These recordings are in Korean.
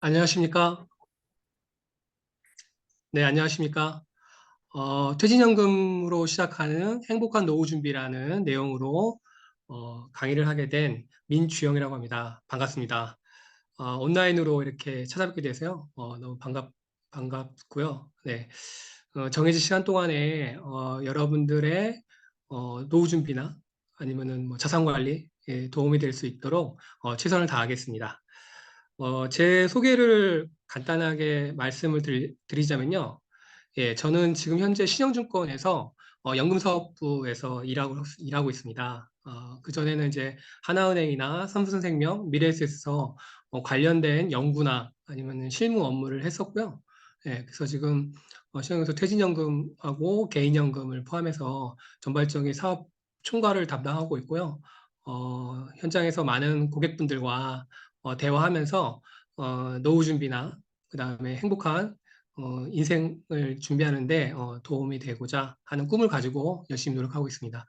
안녕하십니까? 네, 안녕하십니까? 퇴직연금으로 시작하는 행복한 노후 준비라는 내용으로 강의를 하게 된 민주영이라고 합니다. 반갑습니다. 온라인으로 이렇게 찾아뵙게 돼서요. 너무 반갑고요. 네. 정해진 시간 동안에 여러분들의 노후 준비나 아니면은 뭐 자산 관리에 도움이 될 수 있도록 최선을 다하겠습니다. 제 소개를 간단하게 말씀을 드리자면요. 예, 저는 지금 현재 신영증권에서 연금사업부에서 일하고 있습니다. 그전에는 이제 하나은행이나 삼성생명, 미래에셋에서 관련된 연구나 아니면 실무 업무를 했었고요. 예, 그래서 지금 신영에서 퇴직연금하고 개인연금을 포함해서 전반적인 사업 총괄을 담당하고 있고요. 현장에서 많은 고객분들과 대화하면서 노후 준비나 그다음에 행복한 인생을 준비하는데 도움이 되고자 하는 꿈을 가지고 열심히 노력하고 있습니다.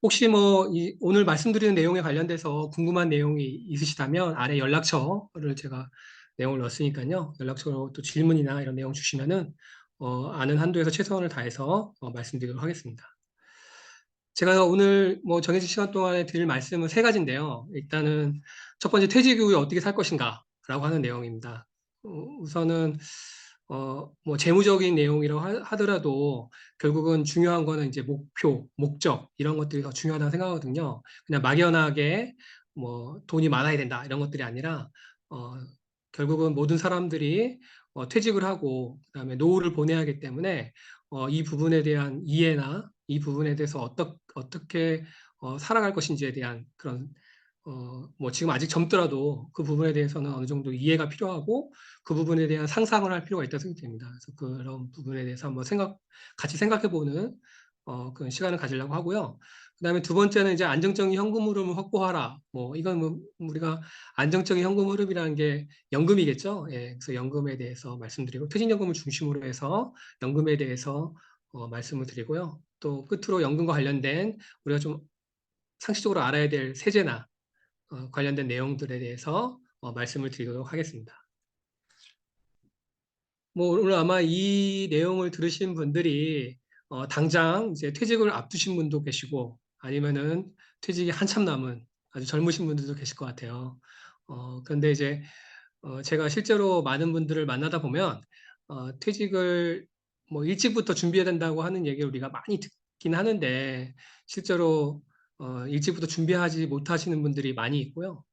혹시 뭐 오늘 말씀드리는 내용에 관련돼서 궁금한 내용이 있으시다면 아래 연락처를 제가 내용을 넣었으니까요. 연락처로 또 질문이나 이런 내용 주시면은 아는 한도에서 최선을 다해서 말씀드리도록 하겠습니다. 제가 오늘 뭐 정해진 시간 동안에 드릴 말씀은 세 가지인데요. 일단은 첫 번째 퇴직 후에 어떻게 살 것인가라고 하는 내용입니다. 우선은 뭐 재무적인 내용이라고 하더라도 결국은 중요한 거는 이제 목표, 목적 이런 것들이 더 중요하다고 생각하거든요. 그냥 막연하게 뭐 돈이 많아야 된다 이런 것들이 아니라 어, 결국은 모든 사람들이 퇴직을 하고 그다음에 노후를 보내야 하기 때문에 이 부분에 대한 이해나 이 부분에 대해서 어떻게 살아갈 것인지에 대한 그런 뭐 지금 아직 젊더라도 그 부분에 대해서는 어느 정도 이해가 필요하고 그 부분에 대한 상상을 할 필요가 있다고 생각됩니다. 그래서 그런 부분에 대해서 한번 같이 생각해보는 그런 시간을 가지려고 하고요. 그다음에 두 번째는 이제 안정적인 현금 흐름을 확보하라. 뭐 이건 뭐 우리가 안정적인 현금 흐름이라는 게 연금이겠죠. 예, 그래서 연금에 대해서 말씀드리고 퇴직연금을 중심으로 해서 연금에 대해서 말씀을 드리고요. 또 끝으로 연금과 관련된 우리가 좀 상식적으로 알아야 될 세제나 관련된 내용들에 대해서 말씀을 드리도록 하겠습니다. 뭐 오늘 아마 이 내용을 들으신 분들이 당장 이제 퇴직을 앞두신 분도 계시고 아니면은 퇴직이 한참 남은 아주 젊으신 분들도 계실 것 같아요. 그런데 이제 제가 실제로 많은 분들을 만나다 보면 퇴직을 뭐 일찍부터 준비해야 된다고 하는 얘기를 우리가 많이 듣긴 하는데 실제로 일찍부터 준비하지 못하시는 분들이 많이 있고요.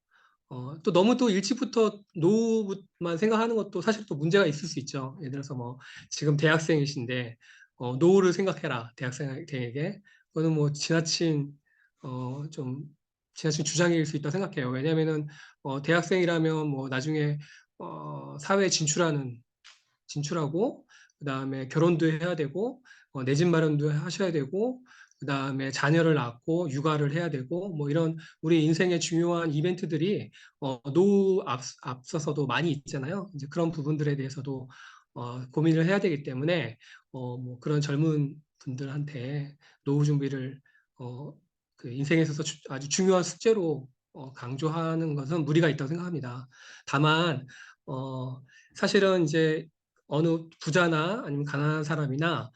또 너무 또 일찍부터 노후만 생각하는 것도 사실 또 문제가 있을 수 있죠. 예를 들어서 뭐 지금 대학생이신데 노후를 생각해라 대학생에게 그거는 뭐 좀 지나친 주장일 수 있다 생각해요. 왜냐하면은 대학생이라면 뭐 나중에 사회에 진출하고 그다음에 결혼도 해야 되고 내 집 마련도 하셔야 되고 그다음에 자녀를 낳고 육아를 해야 되고 뭐 이런 우리 인생의 중요한 이벤트들이 노후 앞서서도 많이 있잖아요. 이제 그런 부분들에 대해서도 고민을 해야 되기 때문에 뭐 그런 젊은 분들한테 노후 준비를 어, 그 인생에 있어서 아주 중요한 숙제로 강조하는 것은 무리가 있다고 생각합니다. 다만 사실은 이제 어느 부자나 아니면 가난한 사람이나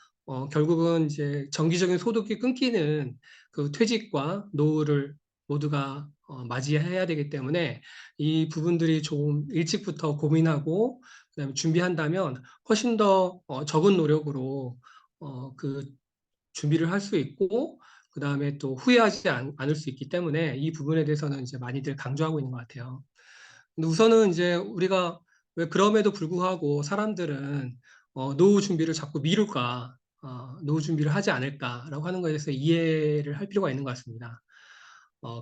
결국은 이제 정기적인 소득이 끊기는 그 퇴직과 노후를 모두가 맞이해야 되기 때문에 이 부분들이 조금 일찍부터 고민하고 그다음에 준비한다면 훨씬 더 적은 노력으로 그 준비를 할 수 있고 그다음에 또 후회하지 않을 수 있기 때문에 이 부분에 대해서는 이제 많이들 강조하고 있는 것 같아요. 근데 우선은 이제 우리가 왜 그럼에도 불구하고 사람들은 노후 준비를 자꾸 미룰까, 노후 준비를 하지 않을까라고 하는 것에 대해서 이해를 할 필요가 있는 것 같습니다.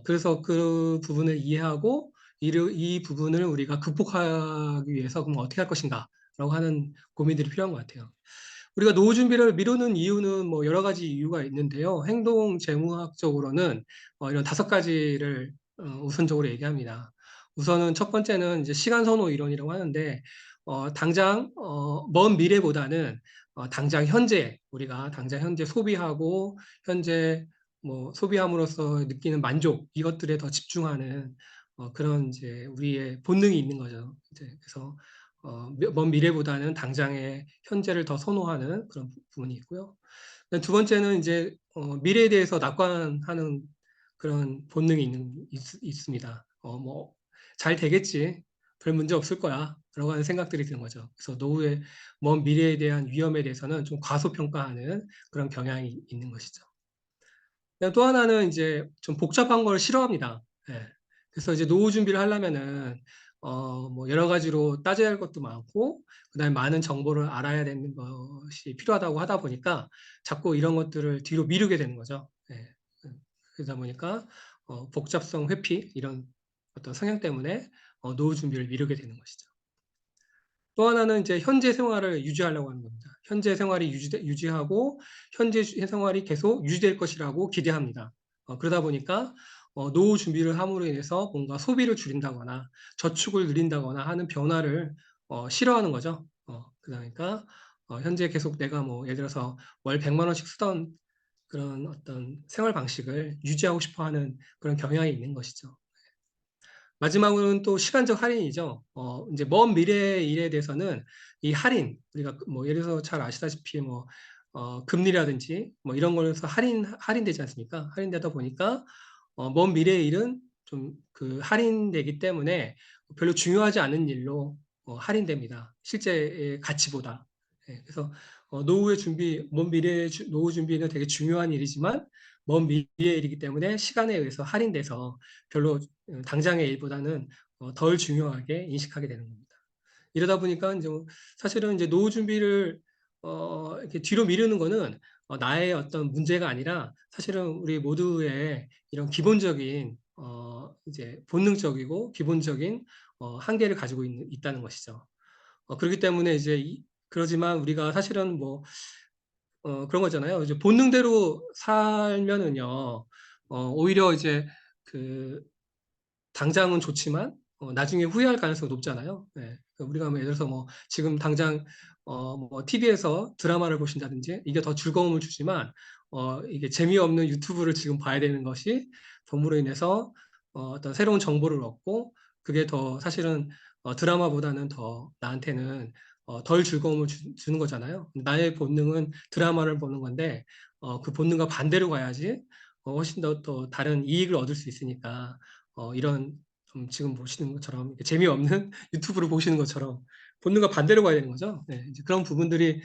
그래서 그 부분을 이해하고 이 부분을 우리가 극복하기 위해서 그럼 어떻게 할 것인가라고 하는 고민들이 필요한 것 같아요. 우리가 노후 준비를 미루는 이유는 뭐 여러 가지 이유가 있는데요. 행동 재무학적으로는 이런 다섯 가지를 우선적으로 얘기합니다. 우선은 첫 번째는 이제 시간 선호 이론이라고 하는데 당장 먼 미래보다는 우리가 당장 현재 소비하고 현재 뭐 소비함으로써 느끼는 만족 이것들에 더 집중하는 그런 이제 우리의 본능이 있는 거죠. 이제 그래서 먼 미래보다는 당장의 현재를 더 선호하는 그런 부분이 있고요. 두 번째는 이제 미래에 대해서 낙관하는 그런 본능이 있습니다. 뭐 잘 되겠지, 별 문제 없을 거야, 라고 하는 생각들이 드는 거죠. 그래서 노후의 먼 미래에 대한 위험에 대해서는 좀 과소평가하는 그런 경향이 있는 것이죠. 또 하나는 이제 좀 복잡한 걸 싫어합니다. 예. 그래서 이제 노후 준비를 하려면은 뭐 여러 가지로 따져야 할 것도 많고, 그다음에 많은 정보를 알아야 되는 것이 필요하다고 하다 보니까 자꾸 이런 것들을 뒤로 미루게 되는 거죠. 예. 그러다 보니까 복잡성 회피 이런 어떤 성향 때문에 노후 준비를 미루게 되는 것이죠. 또 하나는 이제 현재 생활을 유지하려고 하는 겁니다. 현재 생활이 유지하고 현재 생활이 계속 유지될 것이라고 기대합니다. 그러다 보니까 노후 준비를 함으로 인해서 뭔가 소비를 줄인다거나 저축을 늘린다거나 하는 변화를 싫어하는 거죠. 그러니까 현재 계속 내가 뭐 예를 들어서 월 100만 원씩 쓰던 그런 어떤 생활 방식을 유지하고 싶어 하는 그런 경향이 있는 것이죠. 마지막으로는 또 시간적 할인이죠. 이제 먼 미래의 일에 대해서는 이 할인, 우리가 뭐 예를 들어서 잘 아시다시피 뭐, 금리라든지 뭐 이런 걸로서 할인되지 않습니까? 할인되다 보니까, 먼 미래의 일은 좀 그 할인되기 때문에 별로 중요하지 않은 일로 할인됩니다. 실제의 가치보다. 예, 그래서 노후의 준비, 먼 미래의 노후 준비는 되게 중요한 일이지만 먼 미래의 일이기 때문에 시간에 의해서 할인돼서 별로 당장의 일보다는 덜 중요하게 인식하게 되는 겁니다. 이러다 보니까 이제 사실은 이제 노후 준비를 이렇게 뒤로 미루는 거는 나의 어떤 문제가 아니라 사실은 우리 모두의 이런 기본적인 이제 본능적이고 기본적인 한계를 가지고 있다는 것이죠. 그렇기 때문에 이제 그러지만 우리가 사실은 뭐 그런 거잖아요. 이제 본능대로 살면은요, 오히려 이제 그 당장은 좋지만 나중에 후회할 가능성이 높잖아요. 네. 그러니까 우리가 뭐 예를 들어서 뭐 지금 당장 뭐 TV에서 드라마를 보신다든지 이게 더 즐거움을 주지만 이게 재미없는 유튜브를 지금 봐야 되는 것이 봄으로 인해서 어떤 새로운 정보를 얻고 그게 더 사실은 드라마보다는 더 나한테는 덜 즐거움을 주는 거잖아요. 나의 본능은 드라마를 보는 건데 그 본능과 반대로 가야지 훨씬 더 다른 이익을 얻을 수 있으니까 이런 좀 지금 보시는 것처럼 재미없는 유튜브를 보시는 것처럼 본능과 반대로 가야 되는 거죠. 네, 이제 그런 부분들이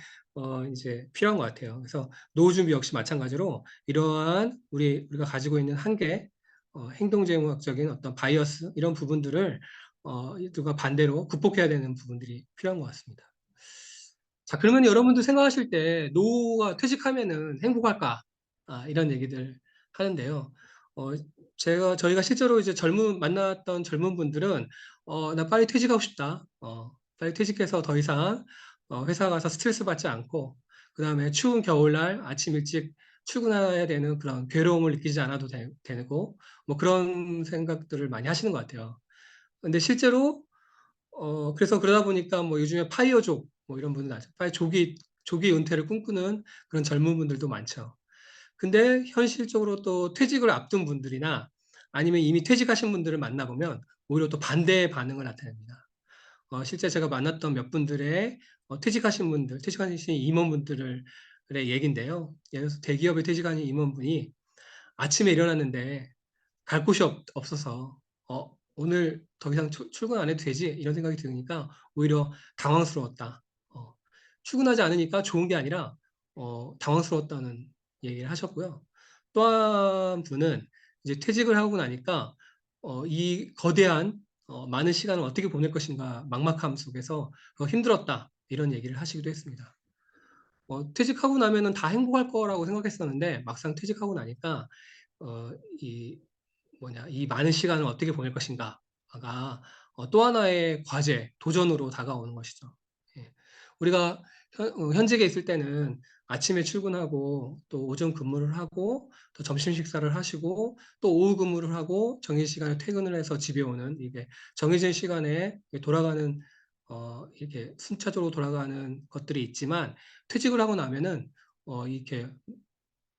이제 필요한 것 같아요. 그래서 노후 준비 역시 마찬가지로 이러한 우리가 가지고 있는 한계, 행동제공학적인 어떤 바이어스 이런 부분들을 이들과 반대로 극복해야 되는 부분들이 필요한 것 같습니다. 자, 그러면 여러분들 생각하실 때 노후가 퇴직하면은 행복할까? 이런 얘기들 하는데요. 어, 저희가 실제로 이제 만났던 젊은 분들은, 나 빨리 퇴직하고 싶다. 빨리 퇴직해서 더 이상, 회사 가서 스트레스 받지 않고, 그 다음에 추운 겨울날 아침 일찍 출근해야 되는 그런 괴로움을 느끼지 않아도 되고, 뭐 그런 생각들을 많이 하시는 것 같아요. 근데 실제로 그래서 그러다 보니까 뭐 요즘에 파이어족 뭐 이런 분들 나죠. 조기 은퇴를 꿈꾸는 그런 젊은 분들도 많죠. 근데 현실적으로 또 퇴직을 앞둔 분들이나 아니면 이미 퇴직하신 분들을 만나보면 오히려 또 반대의 반응을 나타냅니다. 실제 제가 만났던 몇 분들의 퇴직하신 임원분들의 얘기인데요. 예를 들어서 대기업에 퇴직하는 임원분이 아침에 일어났는데 갈 곳이 없어서 오늘 더 이상 출근 안 해도 되지? 이런 생각이 드니까 오히려 당황스러웠다. 출근하지 않으니까 좋은 게 아니라 당황스러웠다는 얘기를 하셨고요. 또 한 분은 이제 퇴직을 하고 나니까 이 거대한 많은 시간을 어떻게 보낼 것인가 막막함 속에서 힘들었다. 이런 얘기를 하시기도 했습니다. 퇴직하고 나면은 다 행복할 거라고 생각했었는데 막상 퇴직하고 나니까 어, 이 이 많은 시간을 어떻게 보낼 것인가가 또 하나의 과제, 도전으로 다가오는 것이죠. 예. 우리가 현직에 있을 때는 아침에 출근하고 또 오전 근무를 하고 또 점심 식사를 하시고 또 오후 근무를 하고 정해진 시간에 퇴근을 해서 집에 오는 이게 정해진 시간에 돌아가는 이렇게 순차적으로 돌아가는 것들이 있지만 퇴직을 하고 나면은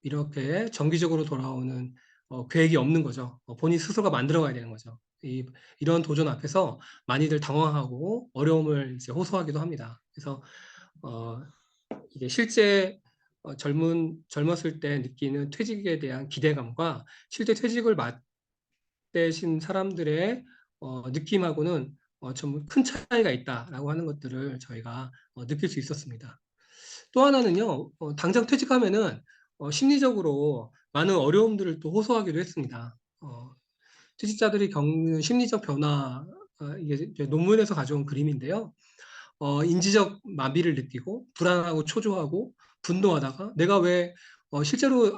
이렇게 정기적으로 돌아오는 계획이 없는 거죠. 본인 스스로가 만들어 가야 되는 거죠. 이런 도전 앞에서 많이들 당황하고 어려움을 이제 호소하기도 합니다. 그래서 이게 실제 젊었을 때 느끼는 퇴직에 대한 기대감과 실제 퇴직을 맞대신 사람들의 느낌하고는 좀 큰 차이가 있다라고 하는 것들을 저희가 느낄 수 있었습니다. 또 하나는요, 당장 퇴직하면은 심리적으로 많은 어려움들을 또 호소하기도 했습니다. 퇴직자들이 겪는 심리적 변화, 이게 이제 논문에서 가져온 그림인데요. 인지적 마비를 느끼고 불안하고 초조하고 분노하다가 내가 왜 실제로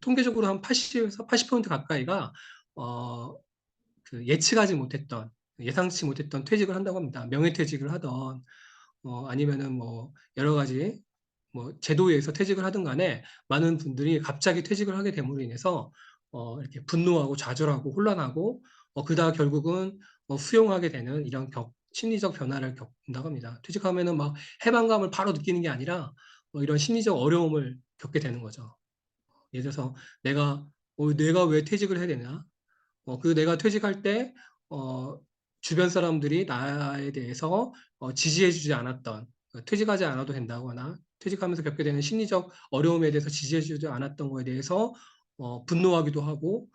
통계적으로 한 80에서 80% 가까이가 어, 그 예측하지 못했던 예상치 못했던 퇴직을 한다고 합니다. 명예퇴직을 하던 아니면은 뭐 여러 가지 뭐 제도에 의해서 퇴직을 하든 간에 많은 분들이 갑자기 퇴직을 하게 됨으로 인해서 이렇게 분노하고 좌절하고 혼란하고 그러다 결국은 수용하게 되는 이런 심리적 변화를 겪는다고 합니다. 퇴직하면은 막 해방감을 바로 느끼는 게 아니라 이런 심리적 어려움을 겪게 되는 거죠. 예를 들어서 내가 왜 퇴직을 해야 되나? 그 내가 퇴직할 때 주변 사람들이 나에 대해서 지지해주지 않았던 퇴직하지 않아도 된다거나 퇴직하면서 겪게 되는 심리적 어려움에 대해서 지지해주지 않았던 거에 대해서 분노하기도 하고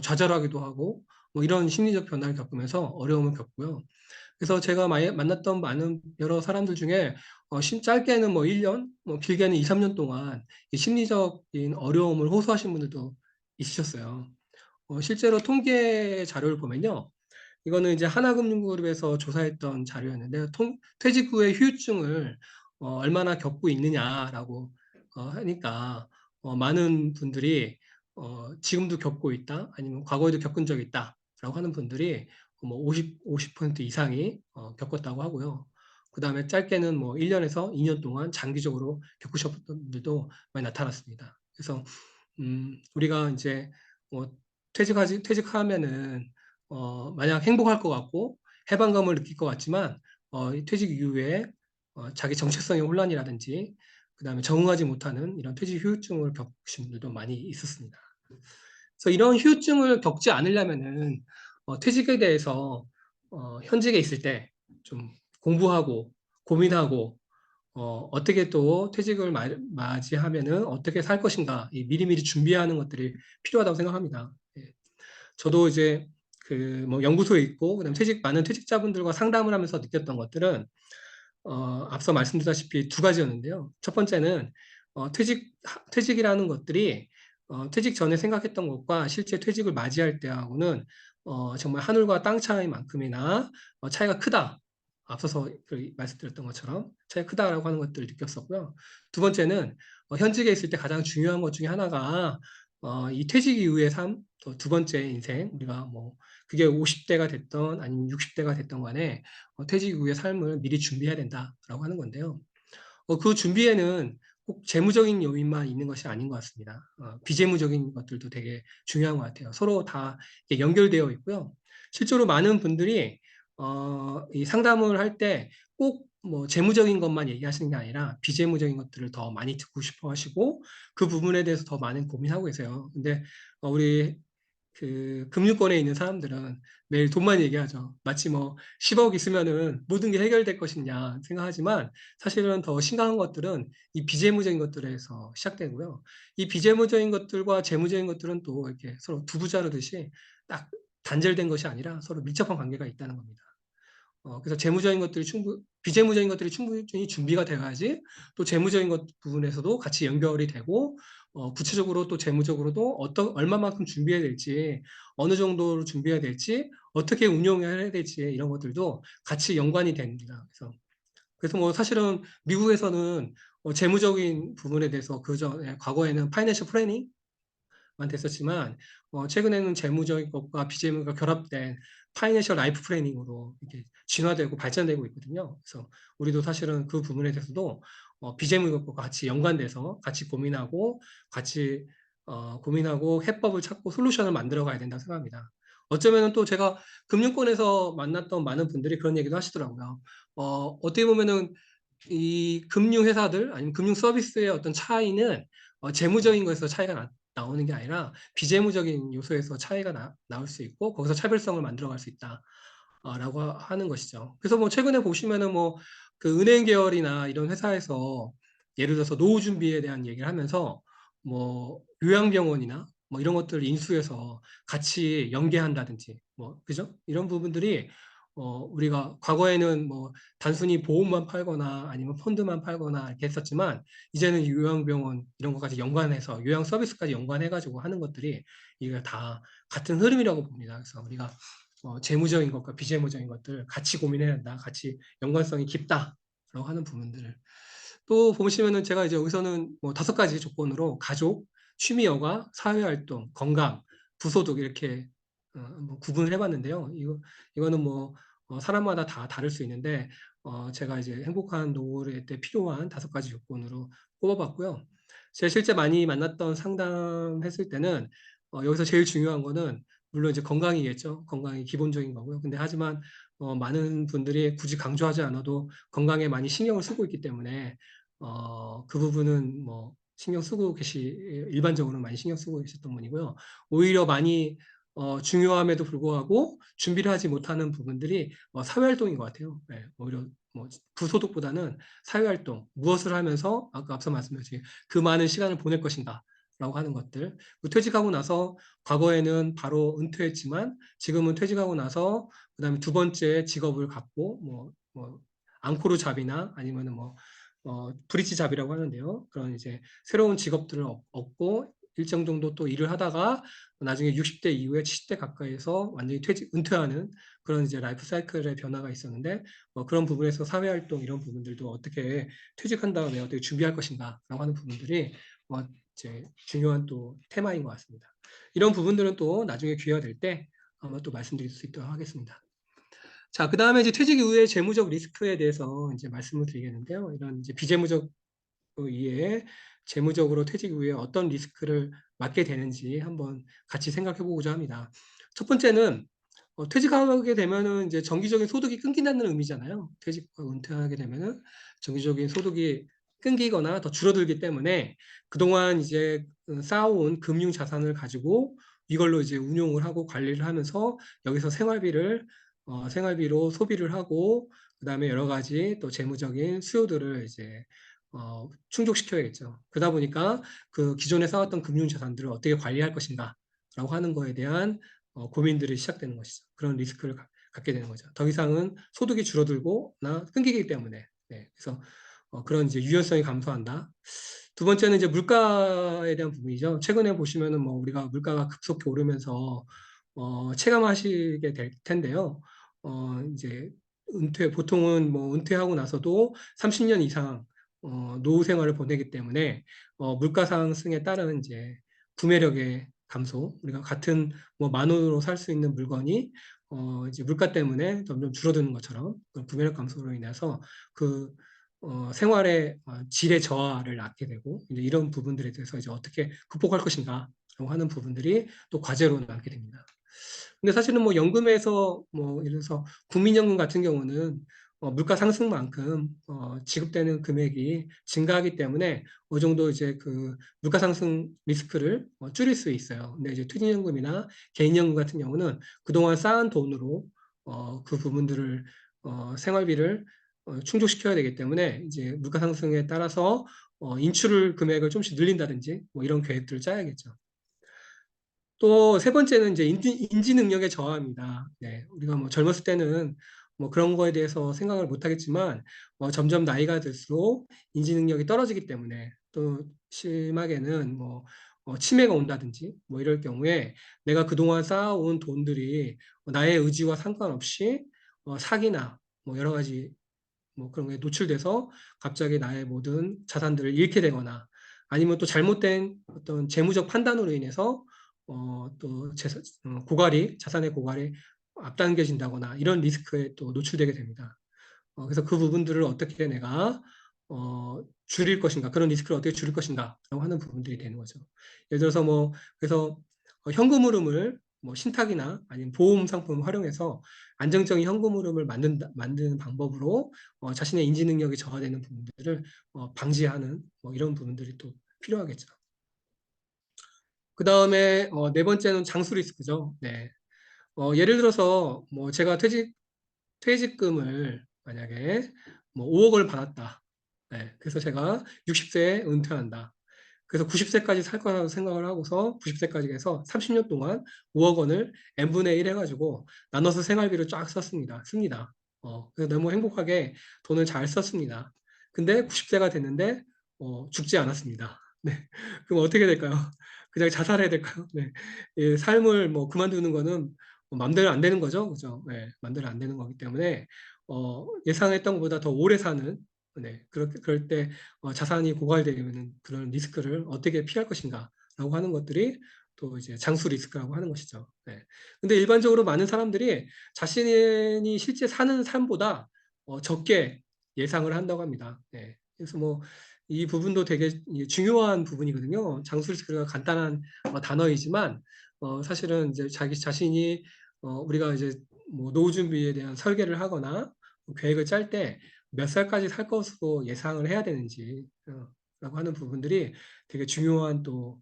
좌절하기도 하고 뭐 이런 심리적 변화를 겪으면서 어려움을 겪고요. 그래서 제가 만났던 많은 여러 사람들 중에 짧게는 뭐 1년, 뭐 길게는 2, 3년 동안 이 심리적인 어려움을 호소하신 분들도 있으셨어요. 실제로 통계 자료를 보면요. 이거는 이제 하나금융그룹에서 조사했던 자료였는데 퇴직 후에 후유증을 얼마나 겪고 있느냐라고 하니까 많은 분들이 지금도 겪고 있다 아니면 과거에도 겪은 적이 있다라고 하는 분들이 뭐 50% 이상이 겪었다고 하고요. 그 다음에 짧게는 뭐 1년에서 2년 동안 장기적으로 겪으셨던 분들도 많이 나타났습니다. 그래서 우리가 이제 뭐 퇴직하면은 마냥 행복할 것 같고 해방감을 느낄 것 같지만 이 퇴직 이후에 자기 정체성의 혼란이라든지 그다음에 적응하지 못하는 이런 퇴직 후유증을 겪으신 분들도 많이 있었습니다. 그래서 이런 후유증을 겪지 않으려면은 퇴직에 대해서 현직에 있을 때 좀 공부하고 고민하고 어떻게 또 퇴직을 맞이하면은 어떻게 살 것인가 미리미리 준비하는 것들이 필요하다고 생각합니다. 예. 저도 이제 그 뭐 연구소에 있고 그다음에 많은 퇴직자분들과 상담을 하면서 느꼈던 것들은 앞서 말씀드렸다시피 두 가지였는데요. 첫 번째는 퇴직이라는 것들이 퇴직 전에 생각했던 것과 실제 퇴직을 맞이할 때하고는 정말 하늘과 땅 차이만큼이나 차이가 크다. 앞서서 말씀드렸던 것처럼 차이가 크다라고 하는 것들을 느꼈었고요. 두 번째는 현직에 있을 때 가장 중요한 것 중에 하나가 이 퇴직 이후의 삶, 또 두 번째 인생, 우리가 뭐 그게 50대가 됐던 아니면 60대가 됐던 간에 퇴직 이후의 삶을 미리 준비해야 된다라고 하는 건데요. 그 준비에는 꼭 재무적인 요인만 있는 것이 아닌 것 같습니다. 비재무적인 것들도 되게 중요한 것 같아요. 서로 다 연결되어 있고요. 실제로 많은 분들이 이 상담을 할 때 꼭 뭐 재무적인 것만 얘기하시는 게 아니라 비재무적인 것들을 더 많이 듣고 싶어 하시고 그 부분에 대해서 더 많은 고민하고 계세요. 근데 우리 그 금융권에 있는 사람들은 매일 돈만 얘기하죠. 마치 뭐 10억 있으면은 모든 게 해결될 것이냐 생각하지만 사실은 더 심각한 것들은 이 비재무적인 것들에서 시작되고요. 이 비재무적인 것들과 재무적인 것들은 또 이렇게 서로 두부 자르듯이 딱 단절된 것이 아니라 서로 밀접한 관계가 있다는 겁니다. 그래서 비재무적인 것들이 충분히 준비가 돼야지 또 재무적인 것 부분에서도 같이 연결이 되고 구체적으로 또 재무적으로도 얼마만큼 준비해야 될지 어느 정도로 준비해야 될지 어떻게 운용해야 될지 이런 것들도 같이 연관이 됩니다. 그래서 뭐 사실은 미국에서는 재무적인 부분에 대해서 그전에 과거에는 파이낸셜 플래닝 만 됐었지만 최근에는 재무적인 것과 비재무가 결합된 파이낸셜 라이프 플래닝으로 이렇게 진화되고 발전되고 있거든요. 그래서 우리도 사실은 그 부분에 대해서도 비재무과 같이 연관돼서 같이 고민하고 해법을 찾고 솔루션을 만들어 가야 된다고 생각합니다. 어쩌면은 또 제가 금융권에서 만났던 많은 분들이 그런 얘기도 하시더라고요. 어떻게 보면은 이 금융회사들 아니면 금융 서비스의 어떤 차이는 재무적인 것에서 차이가 나오는 게 아니라 비재무적인 요소에서 차이가 나올 수 있고 거기서 차별성을 만들어갈 수 있다. 라고 하는 것이죠. 그래서 뭐 최근에 보시면은 뭐 그 은행 계열이나 이런 회사에서 예를 들어서 노후 준비에 대한 얘기를 하면서 뭐 요양병원이나 뭐 이런 것들 인수해서 같이 연계한다든지 뭐 그죠? 이런 부분들이 우리가 과거에는 뭐 단순히 보험만 팔거나 아니면 펀드만 팔거나 이렇게 했었지만 이제는 요양병원 이런 것까지 연관해서 요양 서비스까지 연관해가지고 하는 것들이 이게 다 같은 흐름이라고 봅니다. 그래서 우리가 재무적인 것과 비재무적인 것들 같이 고민해야 한다. 같이 연관성이 깊다라고 하는 부분들을 또 보시면은 제가 이제 여기서는 뭐 5가지 조건으로 가족, 취미여가, 사회활동, 건강, 부소득 이렇게 뭐 구분을 해봤는데요. 이거는 뭐 사람마다 다 다를 수 있는데 제가 이제 행복한 노후에 때 필요한 5가지 조건으로 꼽아봤고요. 제가 실제 많이 만났던 상담했을 때는 여기서 제일 중요한 거는 물론 이제 건강이겠죠. 건강이 기본적인 거고요. 근데 하지만 많은 분들이 굳이 강조하지 않아도 건강에 많이 신경을 쓰고 있기 때문에 그 부분은 뭐 신경 쓰고 일반적으로 많이 신경 쓰고 계셨던 분이고요. 오히려 많이 중요함에도 불구하고 준비를 하지 못하는 부분들이 사회활동인 것 같아요. 네, 오히려 뭐 부소득보다는 사회활동, 무엇을 하면서 아까 앞서 말씀드린 그 많은 시간을 보낼 것인가 라고 하는 것들. 퇴직하고 나서 과거에는 바로 은퇴했지만 지금은 퇴직하고 나서 그다음에 두 번째 직업을 갖고 뭐 앙코르 잡이나 아니면은 뭐 브릿지 잡이라고 하는데요. 그런 이제 새로운 직업들을 얻고 일정 정도 또 일을 하다가 나중에 60대 이후에 70대 가까이에서 완전히 은퇴하는 그런 이제 라이프 사이클의 변화가 있었는데 그런 부분에서 사회활동 이런 부분들도 어떻게 퇴직한 다음에 어떻게 준비할 것인가라고 하는 부분들이 이제 중요한 또 테마인 것 같습니다. 이런 부분들은 또 나중에 기회가 될 때 아마 또 말씀드릴 수 있도록 하겠습니다. 자, 그 다음에 이제 퇴직 이후의 재무적 리스크에 대해서 이제 말씀을 드리겠는데요. 이런 이제 비재무적 이외에 재무적으로 퇴직 이후에 어떤 리스크를 맡게 되는지 한번 같이 생각해 보고자 합니다. 첫 번째는 퇴직하게 되면은 이제 정기적인 소득이 끊긴다는 의미잖아요. 퇴직하고 은퇴하게 되면은 정기적인 소득이 끊기거나 더 줄어들기 때문에 그동안 이제 쌓아온 금융 자산을 가지고 이걸로 이제 운용을 하고 관리를 하면서 여기서 생활비로 소비를 하고 그다음에 여러 가지 또 재무적인 수요들을 이제 충족시켜야겠죠. 그러다 보니까 그 기존에 쌓았던 금융 자산들을 어떻게 관리할 것인가라고 하는 거에 대한 고민들이 시작되는 것이죠. 그런 리스크를 갖게 되는 거죠. 더 이상은 소득이 줄어들거나 끊기기 때문에. 네, 그래서 그런 이제 유연성이 감소한다. 두 번째는 이제 물가에 대한 부분이죠. 최근에 보시면은 뭐 우리가 물가가 급속히 오르면서 체감하시게 될 텐데요. 이제 보통은 뭐 은퇴하고 나서도 30년 이상 노후 생활을 보내기 때문에 물가 상승에 따른 이제 구매력의 감소, 우리가 같은 뭐 10,000원으로 살 수 있는 물건이 이제 물가 때문에 점점 줄어드는 것처럼 구매력 감소로 인해서 그 생활의 질의 저하를 낳게 되고 이제 이런 부분들에 대해서 이제 어떻게 극복할 것인가라고 하는 부분들이 또 과제로 남게 됩니다. 근데 사실은 뭐 연금에서 뭐 예를 들어서 국민연금 같은 경우는 물가 상승만큼 지급되는 금액이 증가하기 때문에 어느 정도 이제 그 물가 상승 리스크를 줄일 수 있어요. 근데 이제 퇴직연금이나 개인연금 같은 경우는 그동안 쌓은 돈으로 그 부분들을 생활비를 충족시켜야 되기 때문에 이제 물가 상승에 따라서 인출 금액을 좀씩 늘린다든지 뭐 이런 계획들을 짜야겠죠. 또 세 번째는 이제 인지 능력의 저하입니다. 네, 우리가 뭐 젊었을 때는 뭐 그런 거에 대해서 생각을 못 하겠지만 점점 나이가 들수록 인지 능력이 떨어지기 때문에 또 심하게는 뭐 치매가 온다든지 뭐 이럴 경우에 내가 그동안 쌓아온 돈들이 나의 의지와 상관없이 사기나 뭐 여러 가지 뭐 그런 게 노출돼서 갑자기 나의 모든 자산들을 잃게 되거나 아니면 또 잘못된 어떤 재무적 판단으로 인해서 또 자산의 고갈이 앞당겨진다거나 이런 리스크에 또 노출되게 됩니다. 그래서 그 부분들을 어떻게 내가 줄일 것인가, 그런 리스크를 어떻게 줄일 것인가라고 하는 부분들이 되는 거죠. 예를 들어서 뭐 그래서 현금 흐름을 뭐 신탁이나 아니면 보험 상품을 활용해서 안정적인 현금 흐름을 만드는 방법으로 자신의 인지 능력이 저하되는 부분들을 방지하는 뭐 이런 부분들이 또 필요하겠죠. 그 다음에 네 번째는 장수 리스크죠. 네. 예를 들어서 뭐 제가 퇴직금을 만약에 뭐 5억을 받았다. 네. 그래서 제가 60세에 은퇴한다. 그래서 90세까지 살 거라고 생각을 하고서 90세까지 해서 30년 동안 5억 원을 n분의 1 해가지고 나눠서 생활비를 쫙 씁니다. 그래서 너무 행복하게 돈을 잘 썼습니다. 근데 90세가 됐는데 죽지 않았습니다. 네. 그럼 어떻게 될까요? 그냥 자살해야 될까요? 네. 예, 삶을 뭐 그만두는 거는 맘대로 안 되는 거죠. 그죠? 네. 맘대로 안 되는 거기 때문에 예상했던 것보다 더 오래 사는 네. 그럴 때 자산이 고갈되면 그런 리스크를 어떻게 피할 것인가라고 하는 것들이 또 이제 장수 리스크라고 하는 것이죠. 네. 근데 일반적으로 많은 사람들이 자신이 실제 사는 삶보다 적게 예상을 한다고 합니다. 네. 그래서 뭐 이 부분도 되게 중요한 부분이거든요. 장수 리스크가 간단한 단어이지만 사실은 이제 자기 자신이 우리가 이제 뭐 노후 준비에 대한 설계를 하거나 계획을 짤 때 몇 살까지 살 것으로 예상을 해야 되는지 라고 하는 부분들이 되게 중요한 또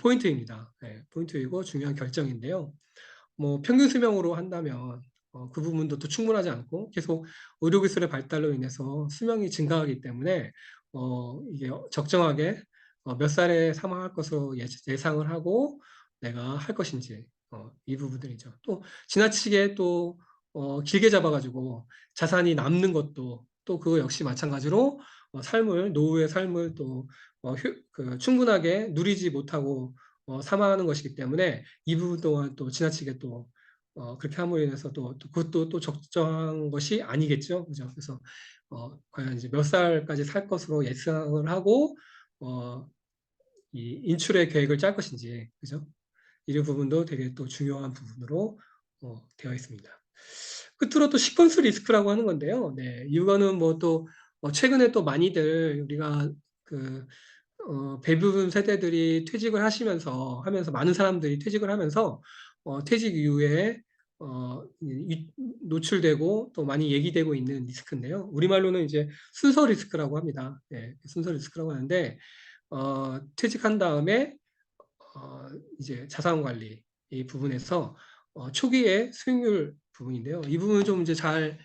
포인트입니다. 네, 포인트이고 중요한 결정인데요. 뭐 평균 수명으로 한다면 그 부분도 또 충분하지 않고 계속 의료기술의 발달로 인해서 수명이 증가하기 때문에 이게 적정하게 몇 살에 사망할 것으로 예상을 하고 내가 할 것인지 이 부분들이죠. 또 지나치게 또 길게 잡아가지고 자산이 남는 것도 또 그거 역시 마찬가지로 노후의 삶을 또 충분하게 누리지 못하고 사망하는 것이기 때문에 이 부분 동안 또 지나치게 또 그렇게 함으로 인해서 또 그것도 또 적정한 것이 아니겠죠. 그죠? 그래서 과연 이제 몇 살까지 살 것으로 예상을 하고 이 인출의 계획을 짤 것인지, 그죠? 이 부분도 되게 또 중요한 부분으로 되어 있습니다. 끝으로 또 시퀀스 리스크라고 하는 건데요. 네, 이거는 뭐 또 최근에 또 많이들 우리가 그 대부분 세대들이 퇴직을 하면서 많은 사람들이 퇴직을 하면서 퇴직 이후에 노출되고 또 많이 얘기되고 있는 리스크인데요. 우리말로는 이제 순서 리스크라고 합니다. 네, 순서 리스크라고 하는데 퇴직한 다음에 이제 자산 관리 이 부분에서 초기의 수익률 부분인데요. 이 부분은 좀 이제 잘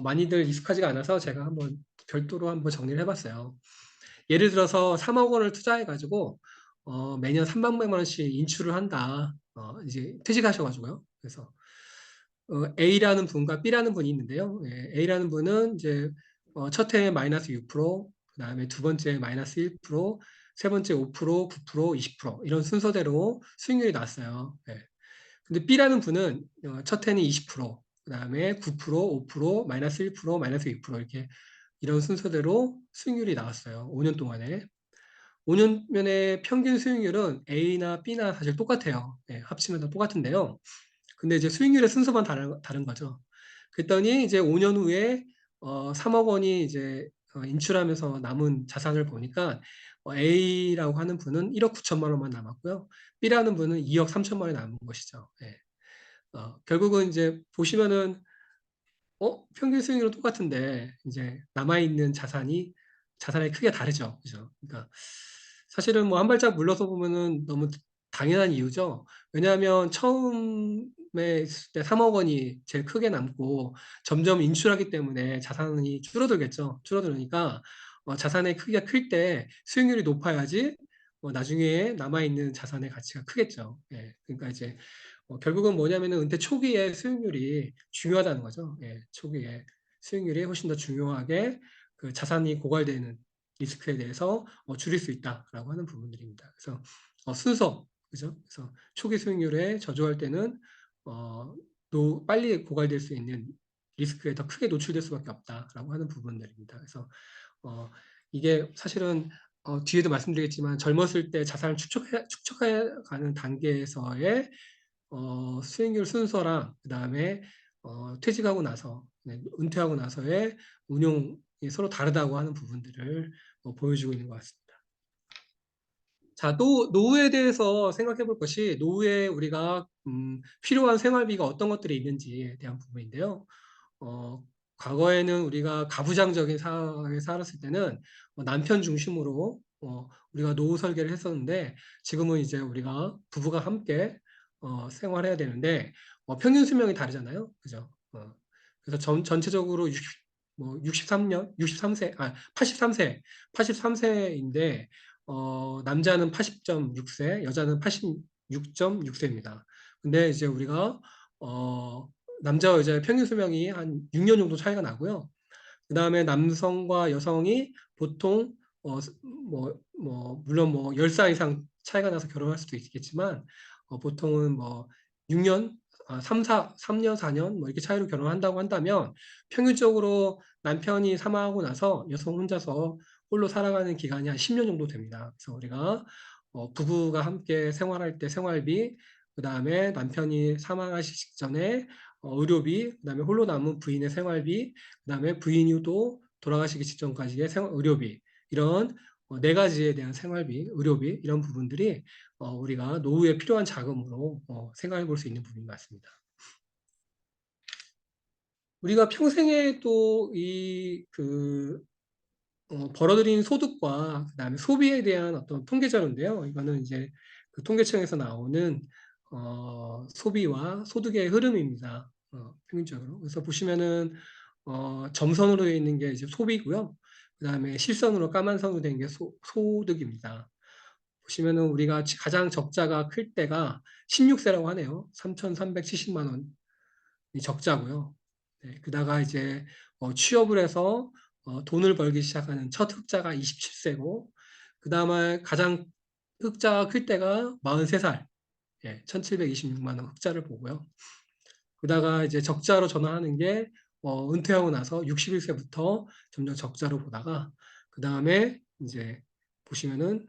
많이들 익숙하지가 않아서 제가 한번 별도로 한번 정리를 해봤어요. 예를 들어서 3억 원을 투자해가지고 매년 300만 원씩 인출을 한다. 이제 퇴직하셔가지고요. 그래서 A라는 분과 B라는 분이 있는데요. 예, A라는 분은 이제 첫 해에 마이너스 6%, 그다음에 두 번째 마이너스 1%, 세 번째 5%, 9%, 20% 이런 순서대로 수익률이 났어요. 예. 근데 B라는 분은 첫 해는 20%, 그다음에 9%, 5%, 마이너스 1%, 마이너스 2% 이렇게 이런 순서대로 수익률이 나왔어요. 5년 동안에. 5년면의 평균 수익률은 A나 B나 사실 똑같아요. 예, 합치면 다 똑같은데요. 근데 이제 수익률의 순서만 다른 거죠. 그랬더니 이제 5년 후에 3억 원이 이제 인출하면서 남은 자산을 보니까 A라고 하는 분은 1억 9천만 원만 남았고요. B라는 분은 2억 3천만 원이 남은 것이죠. 예. 결국은 이제 보시면은 평균 수익률은 똑같은데 이제 남아있는 자산이 크게 다르죠. 그죠? 그러니까 사실은 뭐 한 발짝 물러서 보면은 너무 당연한 이유죠. 왜냐하면 처음에 있을 때 3억 원이 제일 크게 남고 점점 인출하기 때문에 자산이 줄어들겠죠. 줄어들으니까 자산의 크기가 클 때 수익률이 높아야지 나중에 남아있는 자산의 가치가 크겠죠. 예. 그러니까 이제 결국은 뭐냐면은 은퇴 초기에 수익률이 중요하다는 거죠. 예, 초기에 수익률이 훨씬 더 중요하게 그 자산이 고갈되는 리스크에 대해서 줄일 수 있다라고 하는 부분들입니다. 그래서 순서, 그죠? 그래서 초기 수익률에 저조할 때는 빨리 고갈될 수 있는 리스크에 더 크게 노출될 수밖에 없다라고 하는 부분들입니다. 그래서 어, 이게 사실은 뒤에도 말씀드리겠지만 젊었을 때 자산을 축적해 가는 단계에서의 수익률 순서랑 그다음에 퇴직하고 나서 네, 은퇴하고 나서의 운용이 서로 다르다고 하는 부분들을 보여주고 있는 것 같습니다. 자, 또 노후에 대해서 생각해 볼 것이 노후에 우리가 필요한 생활비가 어떤 것들이 있는지에 대한 부분인데요. 어, 과거에는 우리가 가부장적인 사회에 살았을 때는 남편 중심으로 우리가 노후 설계를 했었는데 지금은 이제 우리가 부부가 함께 생활해야 되는데 평균 수명이 다르잖아요. 그죠? 그래서 전체적으로 63년, 63세, 83세, 83세인데 남자는 80.6세, 여자는 86.6세입니다. 근데 이제 우리가 남자와 여자의 평균 수명이 한 6년 정도 차이가 나고요. 그 다음에 남성과 여성이 보통 물론 뭐 10살 이상 차이가 나서 결혼할 수도 있겠지만 보통은 뭐 6년, 3년, 4년 뭐 이렇게 차이로 결혼한다고 한다면 평균적으로 남편이 사망하고 나서 여성 혼자서 홀로 살아가는 기간이 한 10년 정도 됩니다. 그래서 우리가 부부가 함께 생활할 때 생활비, 그 다음에 남편이 사망하기 직전에 의료비, 그 다음에 홀로 남은 부인의 생활비, 그다음에 부인이 또 돌아가시기 직전까지의 의료비 이런 네 가지에 대한 생활비, 의료비 이런 부분들이 우리가 노후에 필요한 자금으로 생각해 볼 수 있는 부분이 맞습니다. 우리가 평생에 또이그 벌어들인 소득과 그다음에 소비에 대한 어떤 통계 자료인데요. 이거는 이제 그 통계청에서 나오는 소비와 소득의 흐름입니다. 평균적으로. 그래서 보시면은 점선으로 되어 있는 게 이제 소비고요. 그다음에 실선으로 까만 선으로 된 게 소득입니다. 보시면은 우리가 가장 적자가 클 때가 16세라고 하네요. 3,370만 원이 적자고요. 네, 그다가 이제 취업을 해서 돈을 벌기 시작하는 첫 흑자가 27세고, 그 다음에 가장 흑자가 클 때가 43살, 예, 1,726만 원 흑자를 보고요. 그다가 이제 적자로 전환하는 게 은퇴하고 나서 61세부터 점점 적자로 보다가 그 다음에 이제 보시면은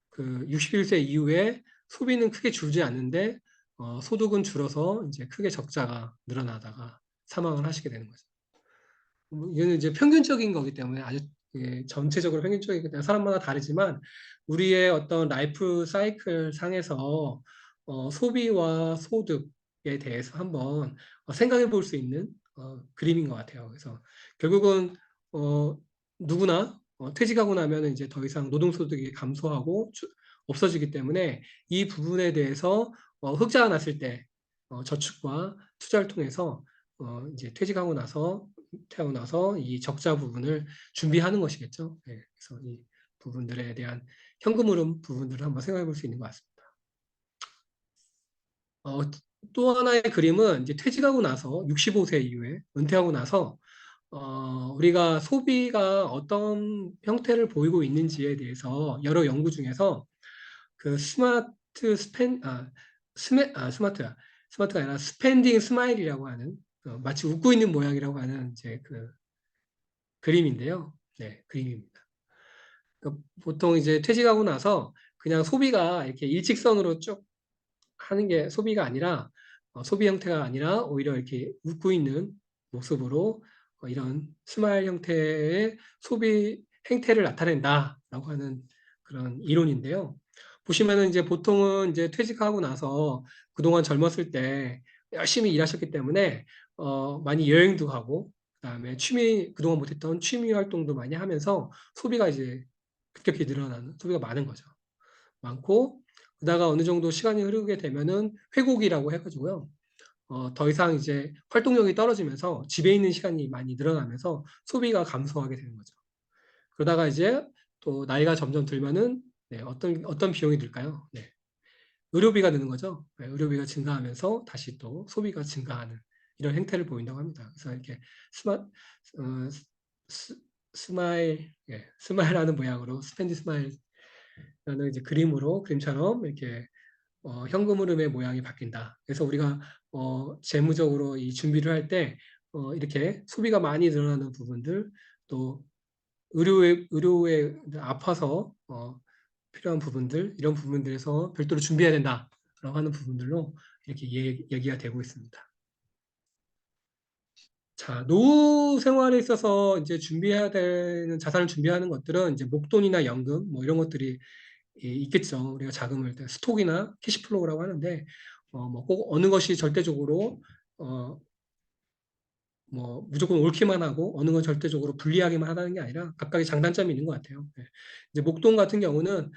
그 61세 이후에 소비는 크게 줄지 않는데 소득은 줄어서 이제 크게 적자가 늘어나다가 사망을 하시게 되는 거죠. 이거는 이제 평균적인 거기 때문에 아주 전체적으로 평균적이기 때문에 사람마다 다르지만 우리의 어떤 라이프 사이클 상에서 소비와 소득에 대해서 한번 생각해 볼 수 있는 그림인 것 같아요. 그래서 결국은 누구나 퇴직하고 나면 이제 더 이상 노동소득이 감소하고 없어지기 때문에 이 부분에 대해서 흑자가 났을 때 저축과 투자를 통해서 이제 퇴직하고 나서 이 적자 부분을 준비하는 것이겠죠. 네, 그래서 이 부분들에 대한 현금 흐름 부분들을 한번 생각해 볼 수 있는 것 같습니다. 어, 또 하나의 그림은 이제 퇴직하고 나서 65세 이후에 은퇴하고 나서 우리가 소비가 어떤 형태를 보이고 있는지에 대해서 여러 연구 중에서 그 스마트 스펜 아 스메 아 스마트야 스마트가 아니라 스펜딩 스마일이라고 하는 마치 웃고 있는 모양이라고 하는 이제 그 그림인데요. 네, 그림입니다. 그러니까 보통 이제 퇴직하고 나서 그냥 소비가 이렇게 일직선으로 쭉 하는 게 소비가 아니라 소비 형태가 아니라 오히려 이렇게 웃고 있는 모습으로 이런 스마일 형태의 소비 행태를 나타낸다라고 하는 그런 이론인데요. 보시면은 이제 보통은 이제 퇴직하고 나서 그동안 젊었을 때 열심히 일하셨기 때문에 많이 여행도 가고 그다음에 그동안 못했던 취미 활동도 많이 하면서 소비가 이제 급격히 늘어나는 소비가 많은 거죠. 많고 그다가 어느 정도 시간이 흐르게 되면은 회곡이라고 해가지고요. 더 이상 이제 활동력이 떨어지면서 집에 있는 시간이 많이 늘어나면서 소비가 감소하게 되는 거죠. 그러다가 이제 또 나이가 점점 들면은 네, 어떤 비용이 들까요? 네, 의료비가 드는 거죠. 네, 의료비가 증가하면서 다시 또 소비가 증가하는 이런 행태를 보인다고 합니다. 그래서 이렇게 스마, 어, 스, 스마일, 예, 스마일하는 모양으로 스펜디 스마일라는 이제 그림처럼 이렇게 현금 흐름의 모양이 바뀐다. 그래서 우리가 재무적으로 이 준비를 할 때 이렇게 소비가 많이 늘어나는 부분들 또 의료에 아파서 필요한 부분들 이런 부분들에서 별도로 준비해야 된다라고 하는 부분들로 이렇게 얘기가 되고 있습니다. 자, 노후 생활에 있어서 이제 준비해야 되는 자산을 준비하는 것들은 이제 목돈이나 연금 뭐 이런 것들이 있겠죠. 우리가 자금을 스톡이나 캐시플로우라고 하는데 뭐 꼭 어느 것이 절대적으로 어, 뭐 무조건 옳기만 하고 어느 건 절대적으로 불리하게만 하다는 게 아니라 각각의 장단점이 있는 것 같아요. 예. 이제 목돈 같은 경우는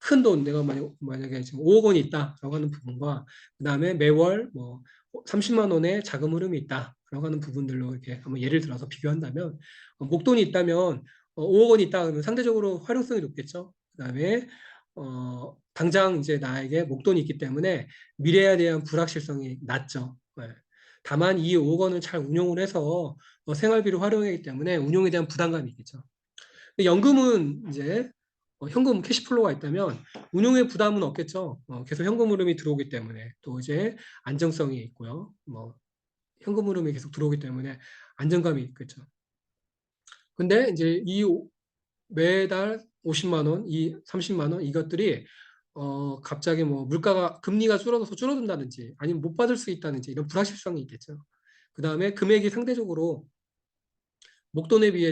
큰 돈, 내가 만약에 지금 5억 원이 있다라고 하는 부분과 그다음에 매월 뭐 30만 원의 자금 흐름이 있다라고 하는 부분들로 이렇게 한번 예를 들어서 비교한다면 목돈이 있다면 5억 원이 있다 그러면 상대적으로 활용성이 높겠죠. 그다음에 당장 이제 나에게 목돈이 있기 때문에 미래에 대한 불확실성이 낮죠. 예. 다만 이 5억 원을 잘 운용을 해서 생활비로 활용하기 때문에 운용에 대한 부담감이 있겠죠. 근데 연금은 이제 현금 캐시플로우가 있다면 운용에 부담은 없겠죠. 계속 현금 흐름이 들어오기 때문에 또 이제 안정성이 있고요. 뭐 현금 흐름이 계속 들어오기 때문에 안정감이 있겠죠. 근데 이제 매달 50만 원, 30만 원 이것들이 갑자기 뭐 물가가 금리가 줄어들어서 줄어든다든지 아니면 못 받을 수 있다든지 이런 불확실성이 있겠죠. 그다음에 금액이 상대적으로 목돈에 비해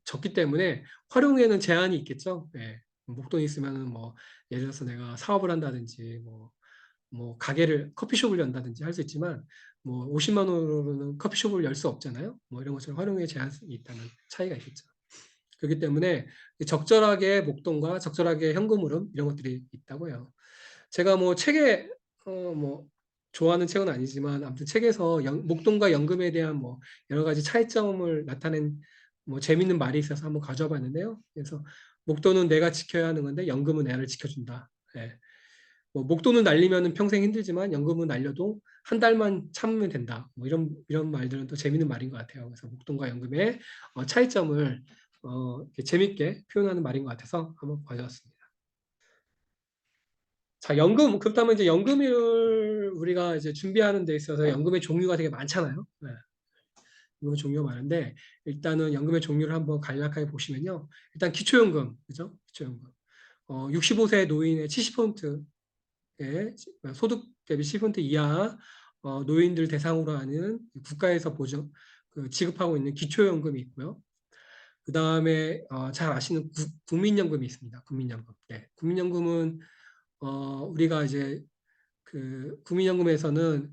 적기 때문에 활용에는 제한이 있겠죠. 예. 목돈이 있으면은 뭐 예를 들어서 내가 사업을 한다든지 뭐 가게를 커피숍을 연다든지 할 수 있지만 뭐 50만 원으로는 커피숍을 열 수 없잖아요. 뭐 이런 것처럼 활용에 제한이 있다는 차이가 있겠죠. 그렇기 때문에 적절하게 목돈과 적절하게 현금 흐름 이런 것들이 있다고 해요. 제가 뭐 책에 뭐 좋아하는 책은 아니지만 아무튼 책에서 목돈과 연금에 대한 뭐 여러 가지 차이점을 나타낸 뭐 재밌는 말이 있어서 한번 가져와 봤는데요. 그래서 목돈은 내가 지켜야 하는 건데 연금은 내를 지켜준다. 예. 뭐 목돈은 날리면 평생 힘들지만 연금은 날려도 한 달만 참으면 된다. 뭐 이런 말들은 또 재밌는 말인 것 같아요. 그래서 목돈과 연금의 차이점을 이렇게 재밌게 표현하는 말인 것 같아서 한번 가져왔습니다. 자, 그렇다면 이제 연금을 우리가 이제 준비하는 데 있어서 연금의 종류가 되게 많잖아요. 네. 연금의 종류가 많은데, 일단은 연금의 종류를 한번 간략하게 보시면요. 일단 기초연금, 그죠? 기초연금. 65세 노인의 70%의 소득 대비 10% 이하 노인들 대상으로 하는 국가에서 지급하고 있는 기초연금이 있고요. 그 다음에 잘 아시는 국민연금이 있습니다. 국민연금. 네. 국민연금은 우리가 이제 그 국민연금에서는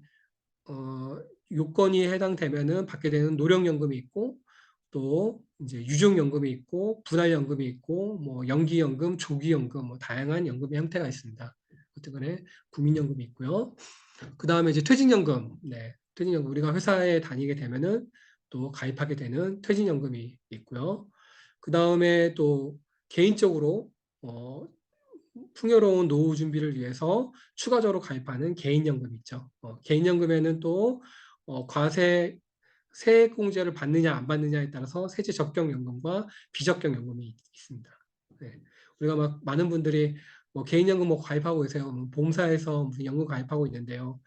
요건이 해당되면은 받게 되는 노령연금이 있고 또 이제 유족연금이 있고 분할연금이 있고 뭐 연기연금, 조기연금 뭐 다양한 연금의 형태가 있습니다. 어쨌든 국민연금이 있고요. 그 다음에 이제 퇴직연금, 네, 퇴직연금 우리가 회사에 다니게 되면은 또 가입하게 되는 퇴직연금이 있고요. 그 다음에 또 개인적으로 어, 풍요로운 노후 준비를 위해서 추가적으로 가입하는 개인연금이 있죠. 개인연금에는 또 과세 세액공제를 받느냐 안 받느냐에 따라서 세제 적격연금과 비적격연금이 있습니다. 네. 우리가 막 많은 분들이 뭐 개인연금 뭐 가입하고 계세요. 뭐 보험사에서 무슨 연금 가입하고 있는데요.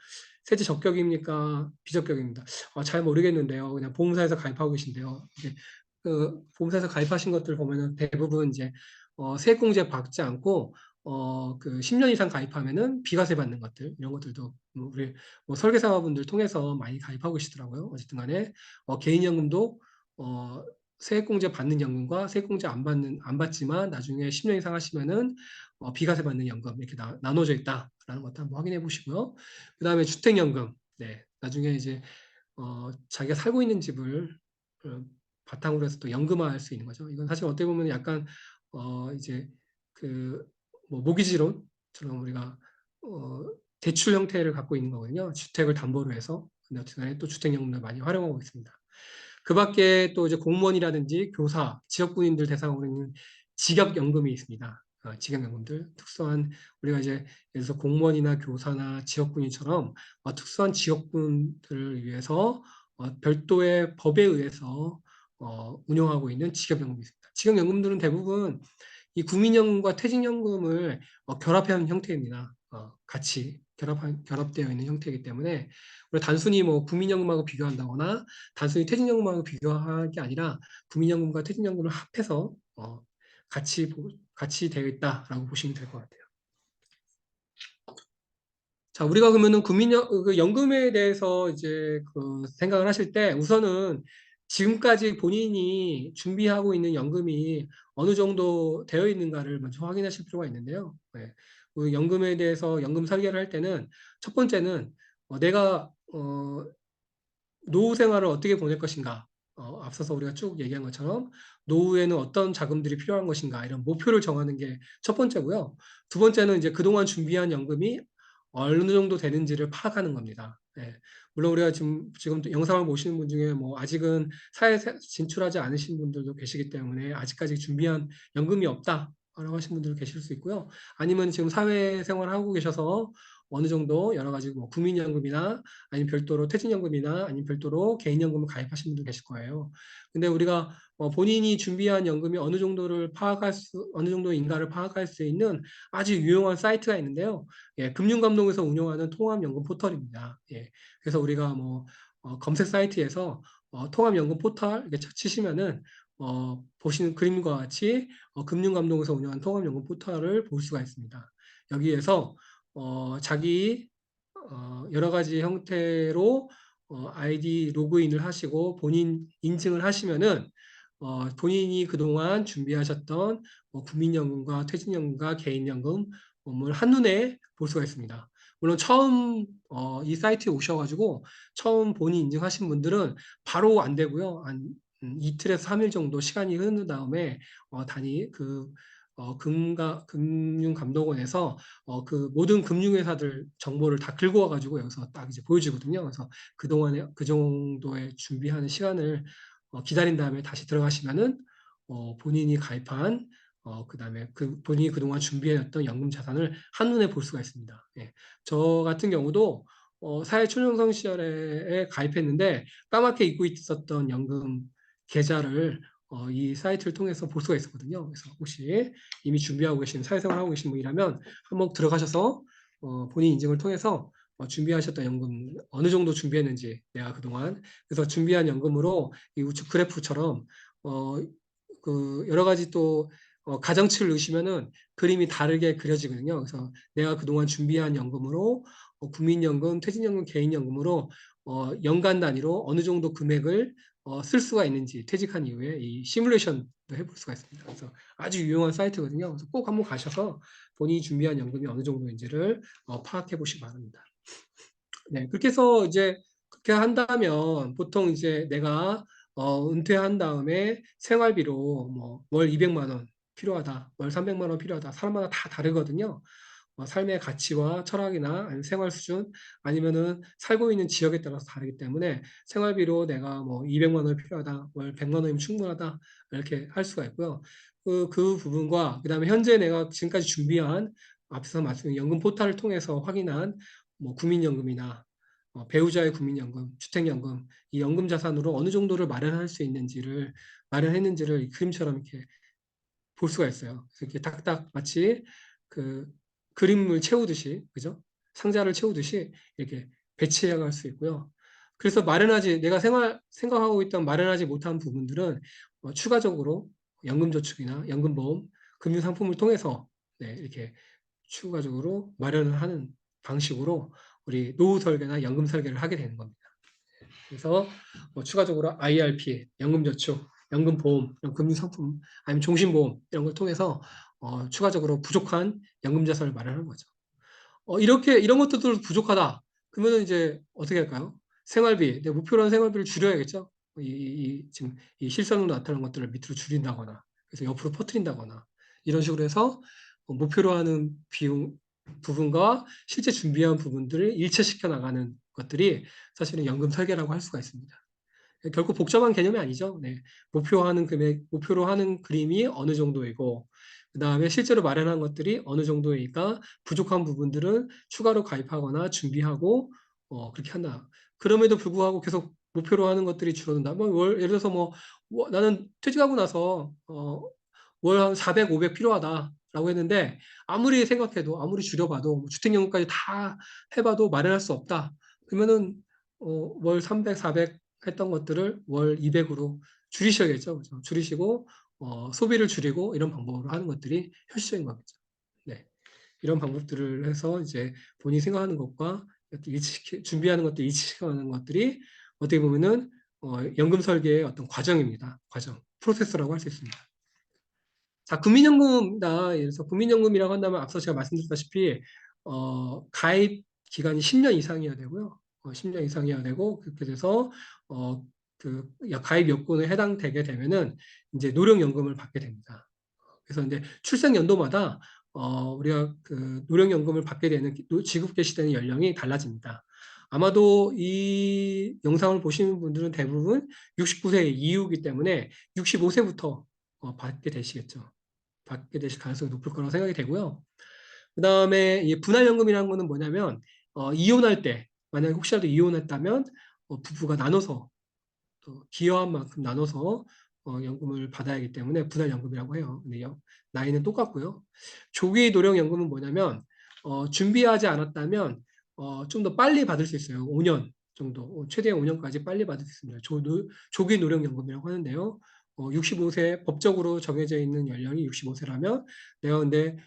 세제 적격입니까? 비적격입니다. 잘 모르겠는데요. 그냥 보험사에서 가입하고 계신데요. 이제 그 보험사에서 가입하신 것들 보면은 대부분 이제 세액공제 받지 않고 그 10년 이상 가입하면은 비과세 받는 것들 이런 것들도 뭐 우리 뭐 설계사분들 통해서 많이 가입하고 계시더라고요. 어쨌든 간에 개인연금도 세액공제 받는 연금과 세액공제 안 받지만 나중에 10년 이상 하시면은 비과세 받는 연금 이렇게 나눠져 있다라는 것도 한번 확인해 보시고요. 그다음에 주택연금, 네, 나중에 이제 자기가 살고 있는 집을 어, 바탕으로 해서 또 연금화할 수 있는 거죠. 이건 사실 어떻게 보면 약간 이제 그 뭐 모기지론처럼 우리가 어, 대출 형태를 갖고 있는 거거든요. 주택을 담보로 해서. 근데 어쨌든 간에 또 주택연금을 많이 활용하고 있습니다. 그 밖에 또 이제 공무원이라든지 교사, 지역군인들 대상으로 있는 직업연금이 있습니다. 직업연금들 특수한 우리가 이제 예를 들어서 공무원이나 교사나 지역군인처럼 특수한 직업군들을 위해서 별도의 법에 의해서 운영하고 있는 직업연금이 있습니다. 직업연금들은 대부분 이 국민연금과 퇴직연금을 결합한 형태입니다. 같이 결합되어 있는 형태이기 때문에 우리가 단순히 뭐 국민연금하고 비교한다거나 단순히 퇴직연금하고 비교할 게 아니라 국민연금과 퇴직연금을 합해서 같이 되어 있다라고 보시면 될 것 같아요. 자, 우리가 그러면은 그 연금에 대해서 이제 그 생각을 하실 때 우선은 지금까지 본인이 준비하고 있는 연금이 어느 정도 되어 있는가를 먼저 확인하실 필요가 있는데요. 네. 그 연금에 대해서 연금 설계를 할 때는 첫 번째는 내가 노후 생활을 어떻게 보낼 것인가? 앞서서 우리가 쭉 얘기한 것처럼 노후에는 어떤 자금들이 필요한 것인가? 이런 목표를 정하는 게 첫 번째고요. 두 번째는 이제 그동안 준비한 연금이 어느 정도 되는지를 파악하는 겁니다. 예. 물론 우리가 지금 영상을 보시는 분 중에 뭐 아직은 사회에 진출하지 않으신 분들도 계시기 때문에 아직까지 준비한 연금이 없다. 라고 하신 분들 계실 수 있고요. 아니면 지금 사회생활을 하고 계셔서 어느 정도 여러 가지 뭐 국민연금이나 아니면 별도로 퇴직연금이나 아니면 별도로 개인연금을 가입하신 분도 계실 거예요. 근데 우리가 본인이 준비한 연금이 어느 정도인가를 파악할 수 있는 아주 유용한 사이트가 있는데요. 예, 금융감독에서 운영하는 통합연금 포털입니다. 예, 그래서 우리가 뭐 검색 사이트에서 통합연금 포털 이렇게 치시면은 보시는 그림과 같이 금융감독에서 운영하는 통합연금 포털을 볼 수가 있습니다. 여기에서 자기 여러 가지 형태로 아이디 로그인을 하시고 본인 인증을 하시면은 본인이 그동안 준비하셨던 국민연금과 퇴직연금과 개인연금을 한눈에 볼 수가 있습니다. 물론 처음 이 사이트에 오셔가지고 처음 본인 인증하신 분들은 바로 안 되고요. 한 이틀에서 3일 정도 시간이 흐른 다음에 단위 금융감독원에서 그 모든 금융회사들 정보를 다 긁어 와가지고 여기서 딱 이제 보여주거든요. 그래서 그동안에 그 정도의 준비하는 시간을 기다린 다음에 다시 들어가시면은 본인이 가입한 그다음에 본인이 그동안 준비해왔던 연금 자산을 한눈에 볼 수가 있습니다. 예. 저 같은 경우도 사회초년생 시절에 가입했는데 까맣게 잊고 있었던 연금 계좌를 이 사이트를 통해서 볼 수가 있었거든요. 그래서 혹시 이미 준비하고 계신 사회생활 하고 계신 분이라면 한번 들어가셔서 본인 인증을 통해서 준비하셨던 연금 어느 정도 준비했는지 내가 그동안 그래서 준비한 연금으로 이 우측 그래프처럼 어, 그 여러 가지 또 가정치를 넣으시면은 그림이 다르게 그려지거든요. 그래서 내가 그동안 준비한 연금으로 국민연금, 퇴직연금, 개인연금으로 연간 단위로 어느 정도 금액을 쓸 수가 있는지 퇴직한 이후에 이 시뮬레이션도 해볼 수가 있습니다. 그래서 아주 유용한 사이트거든요. 그래서 꼭 한번 가셔서 본인이 준비한 연금이 어느 정도인지를 파악해 보시기 바랍니다. 네, 그렇게 해서 이제 그렇게 한다면 보통 이제 내가 은퇴한 다음에 생활비로 뭐 월 200만 원 필요하다, 월 300만 원 필요하다. 사람마다 다 다르거든요. 삶의 가치와 철학이나 아니면 생활 수준 아니면은 살고 있는 지역에 따라서 다르기 때문에 생활비로 내가 뭐 200만 원 필요하다, 월 100만 원이면 충분하다 이렇게 할 수가 있고요. 그 부분과 그다음에 현재 내가 지금까지 준비한 앞서 말씀드린 연금 포털을 통해서 확인한 뭐 국민연금이나 배우자의 국민연금, 주택연금, 이 연금 자산으로 어느 정도를 마련할 수 있는지를 마련했는지를 이 그림처럼 이렇게 볼 수가 있어요. 그래서 이렇게 딱딱 마치 그 그림을 채우듯이, 그죠? 상자를 채우듯이 이렇게 배치해 갈 수 있고요. 그래서 내가 생각하고 있던 마련하지 못한 부분들은 추가적으로 연금저축이나 연금보험, 금융상품을 통해서 네, 이렇게 추가적으로 마련을 하는 방식으로 우리 노후 설계나 연금 설계를 하게 되는 겁니다. 그래서 추가적으로 IRP, 연금저축, 연금보험, 이런 금융상품, 아니면 종신보험 이런 걸 통해서 추가적으로 부족한 연금자산을 마련하는 거죠. 이런 것들도 부족하다. 그러면 이제 어떻게 할까요? 생활비, 내 목표로 한 생활비를 줄여야겠죠. 지금 이 실선으로 나타나는 것들을 밑으로 줄인다거나, 그래서 옆으로 퍼뜨린다거나, 이런 식으로 해서 목표로 하는 비용 부분과 실제 준비한 부분들을 일치시켜 나가는 것들이 사실은 연금 설계라고 할 수가 있습니다. 결국 복잡한 개념이 아니죠. 네. 목표로 하는 그림이 어느 정도이고, 그 다음에 실제로 마련한 것들이 어느 정도이니까 부족한 부분들은 추가로 가입하거나 준비하고, 그렇게 한다. 그럼에도 불구하고 계속 목표로 하는 것들이 줄어든다. 예를 들어서 나는 퇴직하고 나서, 월 한 400, 500 필요하다라고 했는데, 아무리 줄여봐도, 주택연금까지 다 해봐도 마련할 수 없다. 그러면은, 월 300, 400 했던 것들을 월 200으로 줄이셔야겠죠. 그렇죠? 줄이시고 소비를 줄이고 이런 방법으로 하는 것들이 현실적인 거겠죠. 네. 이런 방법들을 해서 이제 본인이 생각하는 것과 준비하는 것들 일치시켜가는 것들이 어떻게 보면은 연금 설계의 어떤 과정입니다. 프로세스라고 할 수 있습니다. 자, 국민연금이다. 그래서 국민연금이라고 한다면 앞서 제가 말씀드렸다시피 가입 기간이 10년 이상이어야 되고요. 10년 이상이어야 되고, 그렇게 돼서 가입 요건에 해당되게 되면은 이제 노령연금을 받게 됩니다. 그래서 이제 출생 연도마다 우리가 그 노령연금을 받게 되는 지급 개시되는 연령이 달라집니다. 아마도 이 영상을 보시는 분들은 대부분 69세 이후이기 때문에 65세부터 받게 되시겠죠. 받게 되실 가능성이 높을 거라고 생각이 되고요. 그 다음에 분할연금이라는 거는 뭐냐면 이혼할 때 만약에 혹시라도 이혼했다면 부부가 나눠서 또 기여한 만큼 나눠서 연금을 받아야 하기 때문에 분할연금이라고 해요. 근데 나이는 똑같고요. 조기 노령연금은 뭐냐면 준비하지 않았다면 좀 더 빨리 받을 수 있어요. 5년 정도, 최대 5년까지 빨리 받을 수 있습니다. 조기 노령연금이라고 하는데요. 65세 법적으로 정해져 있는 연령이 65세라면 내가 근데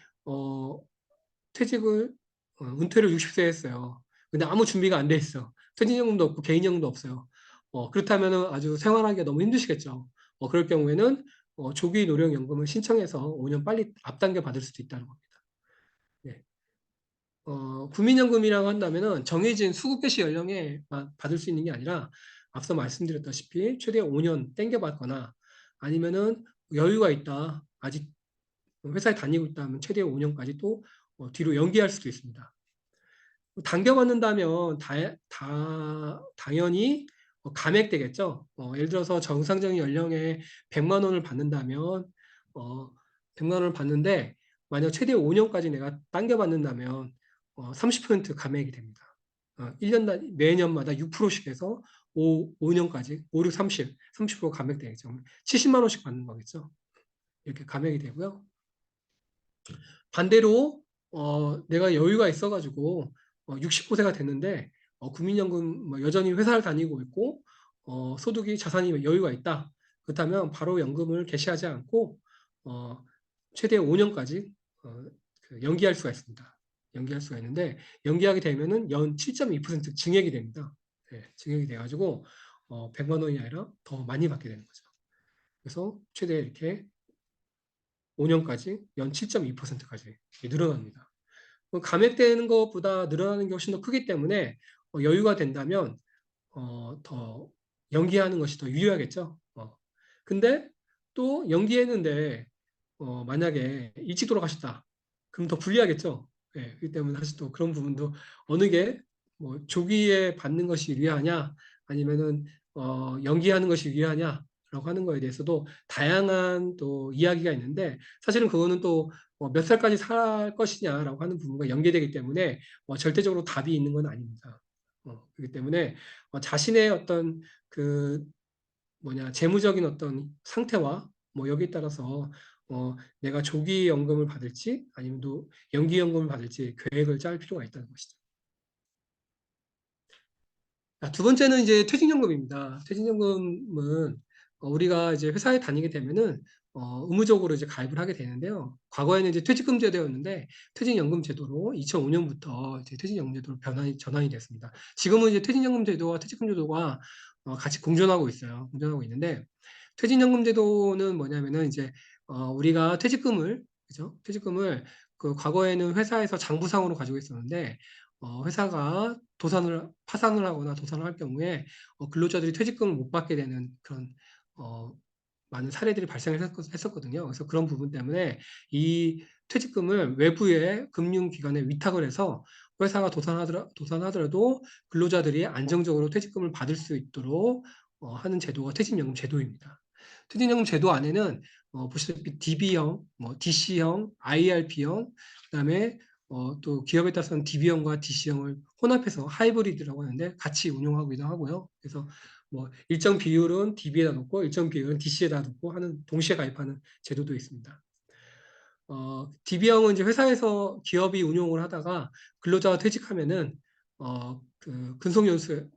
퇴직을 은퇴를 60세에 했어요. 근데 아무 준비가 안 돼 있어. 퇴직연금도 없고 개인연금도 없어요. 그렇다면 아주 생활하기가 너무 힘드시겠죠. 그럴 경우에는 조기 노령연금을 신청해서 5년 빨리 앞당겨 받을 수도 있다는 겁니다. 네. 국민연금이라고 한다면은 정해진 수급 개시 연령에 받을 수 있는 게 아니라 앞서 말씀드렸다시피 최대 5년 땡겨 받거나 아니면은 여유가 있다. 아직 회사에 다니고 있다면 최대 5년까지 또 뒤로 연기할 수도 있습니다. 당겨받는다면 당연히 감액되겠죠. 예를 들어서 정상적인 연령에 100만 원을 받는다면 100만 원을 받는데 만약 최대 5년까지 내가 당겨받는다면 30% 감액이 됩니다. 1년 매년마다 6%씩 해서 5년까지 5, 6, 30% 감액되겠죠. 70만 원씩 받는 거겠죠. 이렇게 감액이 되고요. 반대로 내가 여유가 있어가지고 69세가 됐는데 국민연금 여전히 회사를 다니고 있고 소득이 자산이 여유가 있다. 그렇다면 바로 연금을 개시하지 않고 최대 5년까지 연기할 수가 있습니다. 연기할 수가 있는데 연기하게 되면은 연 7.2% 증액이 됩니다. 네, 증액이 돼가지고 100만 원이 아니라 더 많이 받게 되는 거죠. 그래서 최대 이렇게 5년까지 연 7.2%까지 늘어납니다. 감액되는 것보다 늘어나는 게 훨씬 더 크기 때문에 여유가 된다면 더 연기하는 것이 더 유리하겠죠. 근데 또 연기했는데 만약에 일찍 돌아가셨다. 그럼 더 불리하겠죠. 예, 그렇기 때문에 사실 또 그런 부분도 어느 게 뭐 조기에 받는 것이 유리하냐 아니면은 연기하는 것이 유리하냐라고 하는 거에 대해서도 다양한 또 이야기가 있는데 사실은 그거는 또 몇 살까지 살 것이냐라고 하는 부분과 연계되기 때문에 절대적으로 답이 있는 건 아닙니다. 그렇기 때문에 자신의 어떤 그 재무적인 어떤 상태와 뭐 여기에 따라서 내가 조기 연금을 받을지 아니면 또 연기 연금을 받을지 계획을 짤 필요가 있다는 것이죠. 두 번째는 이제 퇴직연금입니다. 퇴직연금은 우리가 이제 회사에 다니게 되면은 의무적으로 이제 가입을 하게 되는데요. 과거에는 이제 퇴직금 제도였는데 퇴직연금 제도로 2005년부터 이제 퇴직연금 제도로 전환이 됐습니다. 지금은 이제 퇴직연금 제도와 퇴직금 제도가 같이 공존하고 있어요. 공존하고 있는데 퇴직연금 제도는 뭐냐면은 이제 우리가 퇴직금을 그죠? 퇴직금을 그 과거에는 회사에서 장부상으로 가지고 있었는데 회사가 파산을 하거나 도산을 할 경우에 근로자들이 퇴직금을 못 받게 되는 그런 많은 사례들이 발생을 했었거든요. 그래서 그런 부분 때문에 이 퇴직금을 외부의 금융기관에 위탁을 해서 회사가 도산하더라도 근로자들이 안정적으로 퇴직금을 받을 수 있도록 하는 제도가 퇴직연금 제도입니다. 퇴직연금 제도 안에는 보시다시피 DB형, DC형, IRP형, 그다음에 또 기업에 따라서는 DB형과 DC형을 혼합해서 하이브리드라고 하는데 같이 운용하기도 하고요. 그래서 일정 비율은 DB에다 놓고 일정 비율은 DC에다 놓고 하는 동시에 가입하는 제도도 있습니다. DB형은 이제 회사에서 기업이 운용을 하다가 근로자가 퇴직하면은 그 근속연수를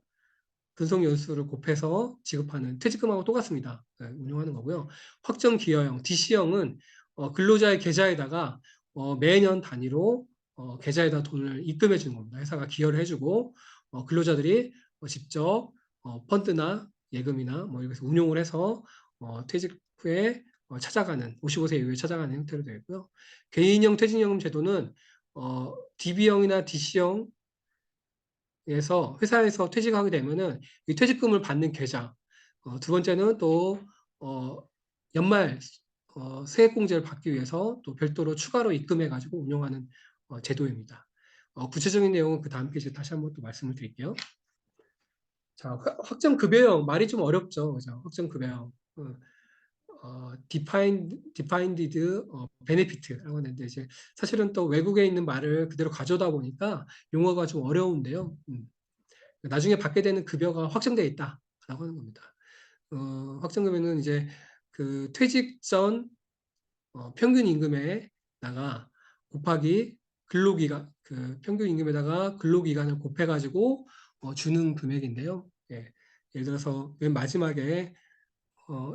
곱해서 지급하는 퇴직금하고 똑같습니다. 네, 운용하는 거고요. 확정 기여형 DC형은 근로자의 계좌에다가 매년 단위로 계좌에다 돈을 입금해 주는 겁니다. 회사가 기여를 해주고 근로자들이 직접 펀드나 예금이나 이렇게 해서 운용을 해서 퇴직 후에 찾아가는 55세 이후에 찾아가는 형태로 되어 있고요. 개인형 퇴직연금 제도는 DB형이나 DC형 회사에서 퇴직하게 되면은 이 퇴직금을 받는 계좌, 두 번째는 또 연말 세액공제를 받기 위해서 또 별도로 추가로 입금해가지고 운영하는 제도입니다. 구체적인 내용은 그 다음 페이지에 다시 한번 또 말씀을 드릴게요. 자, 확정급여형 말이 좀 어렵죠, 그죠? 확정급여형. defined benefit라고 하는데 이제 사실은 또 외국에 있는 말을 그대로 가져다 보니까 용어가 좀 어려운데요. 나중에 받게 되는 급여가 확정되어 있다라고 하는 겁니다. 확정급여는 이제 그 퇴직 전 평균 임금에다가 곱하기 근로기간 그 평균 임금에다가 근로기간을 곱해가지고 주는 금액인데요. 예. 예를 들어서 맨 마지막에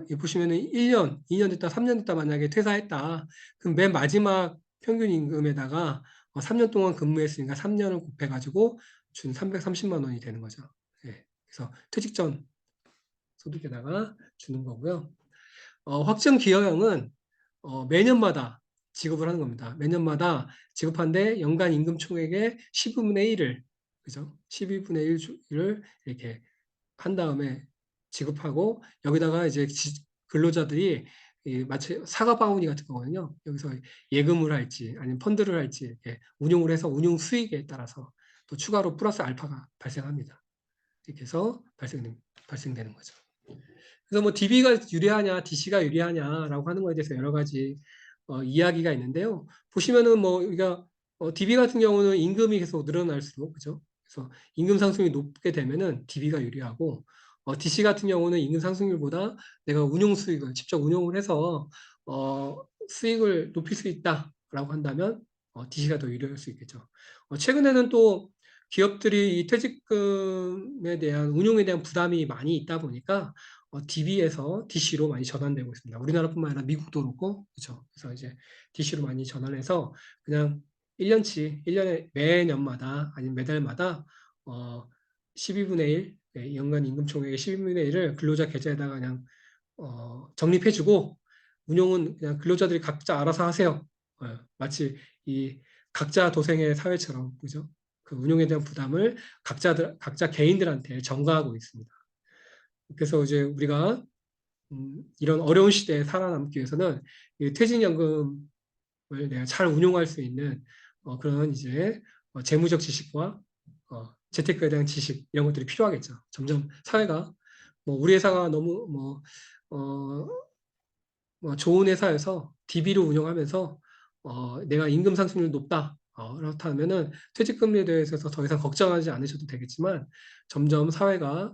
이 보시면은 1년, 2년 됐다, 3년 됐다 만약에 퇴사했다. 그럼 맨 마지막 평균 임금에다가 3년 동안 근무했으니까 3년을 곱해가지고 준 330만 원이 되는 거죠. 예. 그래서 퇴직 전 소득에다가 주는 거고요. 확정 기여형은 매년마다 지급을 하는 겁니다. 매년마다 지급하는데 연간 임금 총액의 12분의 1을 그죠? 12분의 1을 이렇게 한 다음에 지급하고 여기다가 이제 근로자들이 마치 사과 바구니 같은 거거든요. 여기서 예금을 할지 아니면 펀드를 할지 이렇게 운용을 해서 운용 수익에 따라서 또 추가로 플러스 알파가 발생합니다. 이렇게 해서 발생되는 거죠. 그래서 뭐 DB가 유리하냐, DC가 유리하냐라고 하는 거에 대해서 여러 가지 이야기가 있는데요. 보시면은 뭐 우리가 DB 같은 경우는 임금이 계속 늘어날수록 그죠? 그래서 임금 상승이 높게 되면은 DB가 유리하고 DC 같은 경우는 임금 상승률보다 내가 운용 수익을 직접 운용을 해서 수익을 높일 수 있다라고 한다면 DC가 더 유리할 수 있겠죠. 최근에는 또 기업들이 이 퇴직금에 대한 운용에 대한 부담이 많이 있다 보니까 DB에서 DC로 많이 전환되고 있습니다. 우리나라뿐만 아니라 미국도 그렇고 그렇죠. 그래서 이제 DC로 많이 전환해서 그냥 1년치 1년에 매년마다 아니면 매달마다 12분의 1 연간 임금 총액의 12분의 1을 근로자 계좌에다가 그냥 적립해주고 운용은 그냥 근로자들이 각자 알아서 하세요. 마치 이 각자 도생의 사회처럼 그죠? 그 운용에 대한 부담을 각자 개인들한테 전가하고 있습니다. 그래서 이제 우리가 이런 어려운 시대에 살아남기 위해서는 퇴직연금을 내가 잘 운용할 수 있는 그런 이제 재무적 지식과 재테크에 대한 지식 이런 것들이 필요하겠죠. 점점 사회가 뭐 우리 회사가 너무 어, 뭐 좋은 회사에서 DB로 운영하면서 내가 임금 상승률이 높다. 그렇다면은 퇴직금리에 대해서 더 이상 걱정하지 않으셔도 되겠지만 점점 사회가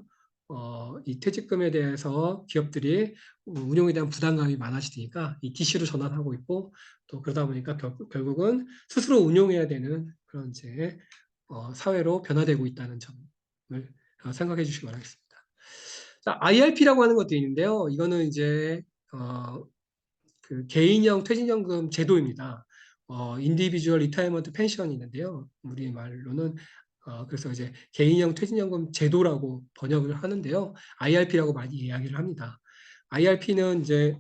이 퇴직금에 대해서 기업들이 운용에 대한 부담감이 많아지니까 이 DC로 전환하고 있고 또 그러다 보니까 결국은 스스로 운용해야 되는 그런 이제 사회로 변화되고 있다는 점을 생각해 주시기 바라겠습니다. 자, IRP라고 하는 것도 있는데요. 이거는 이제 그 개인형 퇴직연금 제도입니다. 인디비주얼 리타이먼트 펜션이 있는데요. 우리 말로는 그래서 이제 개인형 퇴직연금 제도라고 번역을 하는데요. IRP라고 많이 이야기를 합니다. IRP는 이제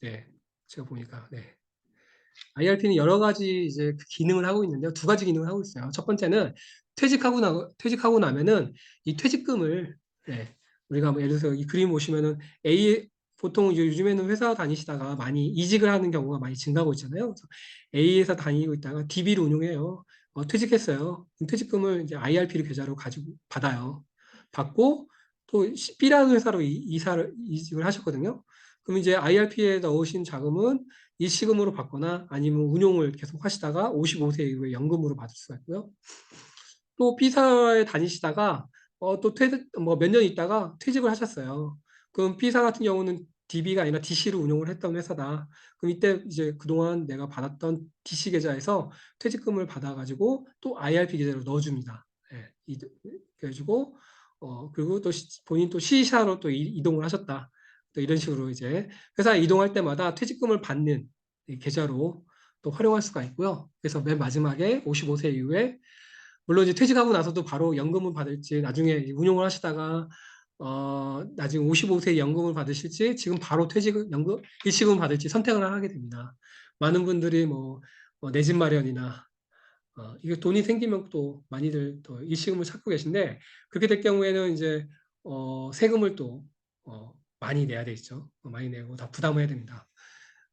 네, 제가 보니까 네. IRP는 여러 가지 이제 그 기능을 하고 있는데요. 두 가지 기능을 하고 있어요. 첫 번째는 퇴직하고 나면은 이 퇴직금을 네, 우리가 뭐 예를 들어서 이 그림 보시면은 보통 요즘에는 회사 다니시다가 많이 이직을 하는 경우가 많이 증가하고 있잖아요. 그래서 A에서 다니고 있다가 DB를 운용해요. 퇴직했어요. 퇴직금을 이제 IRP를 계좌로 가지고 받아요. 받고 또 B라는 회사로 이직을 하셨거든요. 그럼 이제 IRP에 넣으신 자금은 일시금으로 받거나 아니면 운용을 계속 하시다가 55세 이후에 연금으로 받을 수가 있고요. 또 B사에 다니시다가 또 뭐 몇 년 있다가 퇴직을 하셨어요. 그럼 B사 같은 경우는 DB가 아니라 DC로 운용을 했던 회사다. 그럼 이때 이제 그동안 내가 받았던 DC 계좌에서 퇴직금을 받아가지고 또 IRP 계좌로 넣어줍니다. 예, 그래가지고 그리고 또 본인 또 C사로 또 이동을 하셨다. 또 이런 식으로 이제 회사에 이동할 때마다 퇴직금을 받는 계좌로 또 활용할 수가 있고요. 그래서 맨 마지막에 55세 이후에 물론 이제 퇴직하고 나서도 바로 연금을 받을지 나중에 운용을 하시다가 나중에 55세 연금을 받으실지 지금 바로 연금 일시금을 받을지 선택을 하게 됩니다. 많은 분들이 뭐 내 집 마련이나 이게 돈이 생기면 또 많이들 또 일시금을 찾고 계신데, 그렇게 될 경우에는 이제 세금을 또 많이 내야 되겠죠. 많이 내고 다 부담해야 됩니다.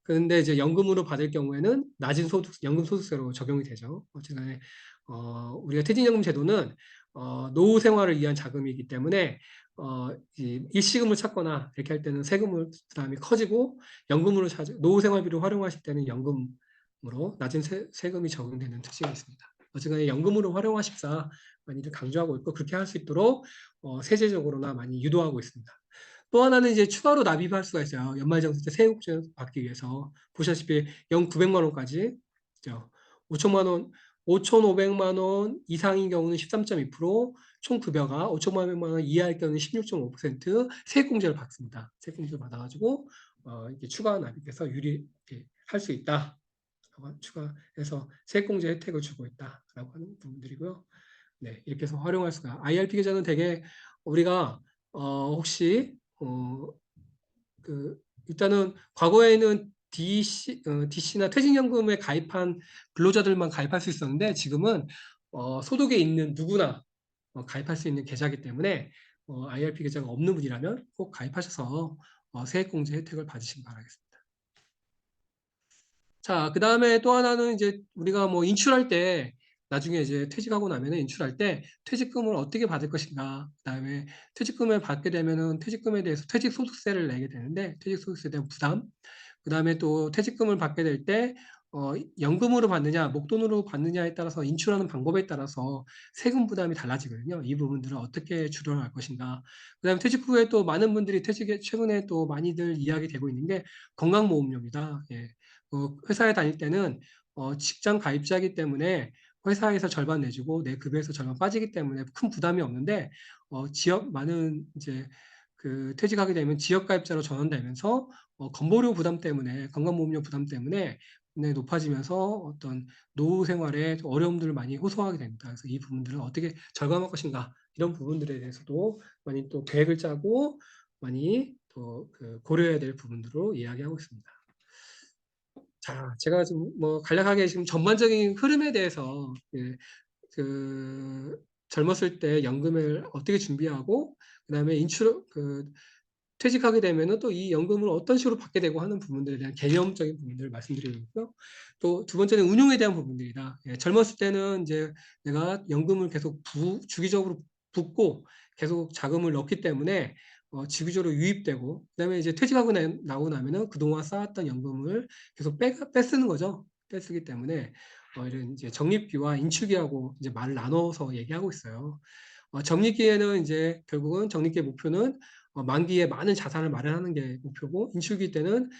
그런데 이제 연금으로 받을 경우에는 낮은 연금 소득세로 적용이 되죠. 어쨌든 우리가 퇴직연금 제도는 노후 생활을 위한 자금이기 때문에 이 일시금을 찾거나 이렇게 할 때는 세금을 부담이 커지고, 연금으로 노후 생활비로 활용하실 때는 연금으로 낮은 세금이 적용되는 특징이 있습니다. 어쨌든 연금으로 활용하십사 많이들 강조하고 있고, 그렇게 할 수 있도록 세제적으로나 많이 유도하고 있습니다. 또 하나는 이제 추가로 납입할 수가 있어요. 연말정산 때 세후국제 받기 위해서. 보시다시피 연 900만 원까지, 그죠? 5천만 원, 5,500만 원 이상인 경우는 13.2%, 총 급여가 5천만 원 이하일 경우는 16.5% 세액공제를 받습니다. 세액공제를 받아가지고 이게 추가 납입해서 유리할 수 있다. 추가해서 세액공제 혜택을 주고 있다라고 하는 부분들이고요. 네, 이렇게 해서 활용할 수가. IRP 계좌는 되게 우리가 혹시 일단은 과거에는 DC나 퇴직연금에 가입한 근로자들만 가입할 수 있었는데, 지금은 소득에 있는 누구나 가입할 수 있는 계좌이기 때문에 IRP 계좌가 없는 분이라면 꼭 가입하셔서 세액공제 혜택을 받으시기 바라겠습니다. 자, 그 다음에 또 하나는 이제 우리가 뭐 인출할 때, 나중에 이제 퇴직하고 나면은 인출할 때 퇴직금을 어떻게 받을 것인가. 그 다음에 퇴직금을 받게 되면은 퇴직금에 대해서 퇴직소득세를 내게 되는데, 퇴직소득세에 대한 부담. 그 다음에 또 퇴직금을 받게 될 때, 연금으로 받느냐, 목돈으로 받느냐에 따라서, 인출하는 방법에 따라서 세금 부담이 달라지거든요. 이 부분들을 어떻게 줄여갈 것인가. 그 다음에 퇴직 후에 또 많은 분들이 퇴직에 최근에 또 많이들 이야기되고 있는 게 건강보험료입니다. 예. 회사에 다닐 때는 직장 가입자이기 때문에 회사에서 절반 내주고 내 급여에서 절반 빠지기 때문에 큰 부담이 없는데, 지역 많은 이제 퇴직하게 되면 지역 가입자로 전환되면서 건보료 부담 때문에, 건강보험료 부담 때문에 네, 높아지면서 어떤 노후 생활에 어려움들을 많이 호소하게 됩니다. 그래서 이 부분들을 어떻게 절감할 것인가, 이런 부분들에 대해서도 많이 또 계획을 짜고 많이 또 고려해야 될 부분들로 이야기하고 있습니다. 자, 제가 좀 뭐 간략하게 지금 전반적인 흐름에 대해서 젊었을 때 연금을 어떻게 준비하고, 그다음에 퇴직하게 되면은 또 이 연금을 어떤 식으로 받게 되고 하는 부분들에 대한 개념적인 부분들을 말씀드리고 있고요. 또 두 번째는 운용에 대한 부분들이다. 젊었을 때는 이제 내가 연금을 계속 주기적으로 붓고 계속 자금을 넣기 때문에 주기적으로 유입되고, 그다음에 이제 퇴직하고 나고 나면은 그동안 쌓았던 연금을 계속 빼쓰는 거죠. 빼쓰기 때문에 이런 이제 적립기와 인출기하고 이제 말을 나눠서 얘기하고 있어요. 적립기에는 이제 결국은 적립기의 목표는 만기에 많은 자산을 마련하는 게 목표고, 인출기 때는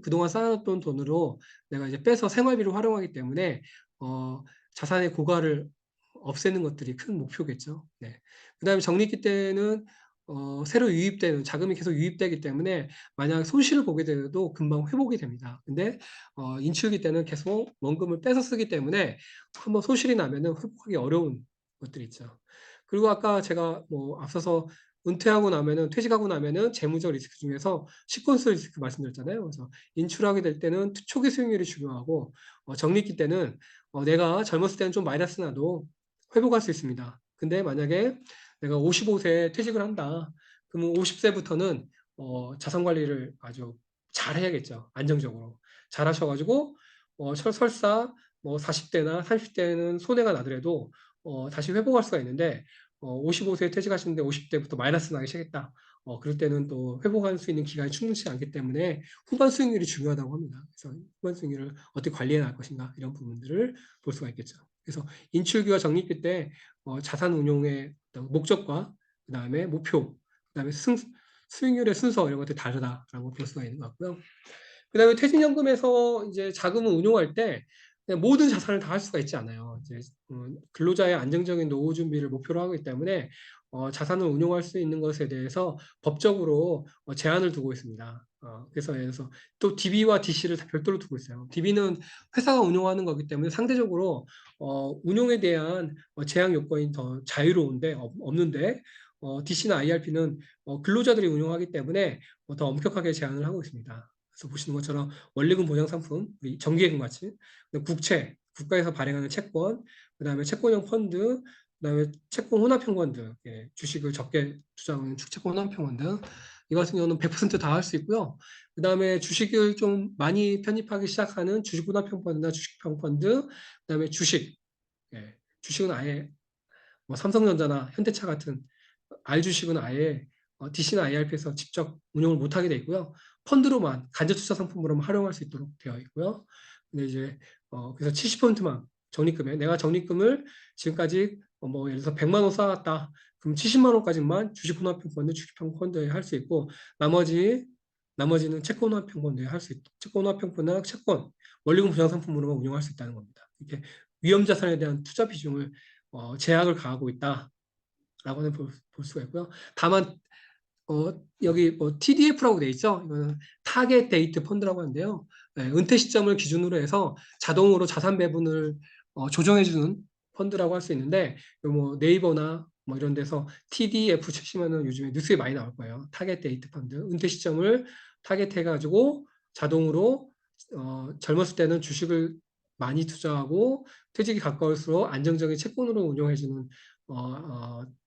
그동안 쌓아놨던 돈으로 내가 이제 빼서 생활비로 활용하기 때문에 자산의 고갈을 없애는 것들이 큰 목표겠죠. 네. 그다음에 적립기 때는 새로 유입되는 자금이 계속 유입되기 때문에 만약 손실을 보게 되어도 금방 회복이 됩니다. 근데 인출기 때는 계속 원금을 빼서 쓰기 때문에 한번 손실이 나면은 회복하기 어려운 것들이 있죠. 그리고 아까 제가 뭐 앞서서 은퇴하고 나면은, 퇴직하고 나면은 재무적 리스크 중에서 시퀀스 리스크 말씀드렸잖아요. 그래서 인출하게 될 때는 초기 수익률이 중요하고, 적립기 때는 내가 젊었을 때는 좀 마이너스 나도 회복할 수 있습니다. 근데 만약에 내가 55세에 퇴직을 한다. 그러면 50세부터는 자산 관리를 아주 잘 해야겠죠. 안정적으로. 잘 하셔가지고, 설사 뭐 40대나 30대는 손해가 나더라도 다시 회복할 수가 있는데, 55세에 퇴직하시는데 50대부터 마이너스 나기 시작했다. 그럴 때는 또 회복할 수 있는 기간이 충분치 않기 때문에 후반 수익률이 중요하다고 합니다. 그래서 후반 수익률을 어떻게 관리해 나갈 것인가, 이런 부분들을 볼 수가 있겠죠. 그래서 인출기와 적립기 때 자산 운용의 목적과 그다음에 목표, 그다음에 수익률의 순서, 이런 것들이 다르다라고 볼 수가 있는 것 같고요. 그다음에 퇴직연금에서 이제 자금을 운용할 때 그냥 모든 자산을 다 할 수가 있지 않아요. 이제 근로자의 안정적인 노후 준비를 목표로 하기 때문에 자산을 운용할 수 있는 것에 대해서 법적으로 제한을 두고 있습니다. 그래서 예를 들어서 또 DB와 DC를 다 별도로 두고 있어요. DB는 회사가 운용하는 거기 때문에 상대적으로 운용에 대한 제한 요건이 더 자유로운데 없는데, DC나 IRP는 근로자들이 운용하기 때문에 더 엄격하게 제한을 하고 있습니다. 그래서 보시는 것처럼 원리금 보장 상품, 우리 정기예금 같이, 국가에서 발행하는 채권, 그다음에 채권형 펀드, 그다음에 채권 혼합형 펀드, 예, 주식을 적게 투자하는 채권 혼합형 펀드. 이 같은 경우는 100%다 할 수 있고요. 그다음에 주식을 좀 많이 편입하기 시작하는 주식 혼합형 펀드나 주식형 펀드, 그다음에 주식, 예, 주식은 아예 뭐 삼성전자나 현대차 같은 R 주식은 아예 DC나 IRP에서 직접 운용을 못하게 돼 있고요. 펀드로만 간접 투자 상품으로만 활용할 수 있도록 되어 있고요. 근데 이제 그래서 70%만 적립금에 내가 적립금을 지금까지 뭐 예를 들어서 100만 원 쌓았다. 그럼 70만 원까지만 주식 혼합형 펀드, 주식형 펀드에 할 수 있고 나머지는 채권 혼합형 펀드에 할 수 있고 채권 혼합형 펀드나 채권 원리금 보장 상품으로만 운용할 수 있다는 겁니다. 이렇게 위험 자산에 대한 투자 비중을 제약을 가하고 있다라고는 볼 수가 있고요. 다만 여기 뭐 TDF라고 돼 있죠. 이거는 타겟 데이트 펀드라고 하는데요. 네, 은퇴 시점을 기준으로 해서 자동으로 자산 배분을 조정해주는 펀드라고 할 수 있는데, 뭐 네이버나 뭐 이런 데서 TDF 치시면은 요즘에 뉴스에 많이 나올 거예요. 타겟 데이트 펀드. 은퇴 시점을 타겟해가지고 자동으로 젊었을 때는 주식을 많이 투자하고 퇴직이 가까울수록 안정적인 채권으로 운용해주는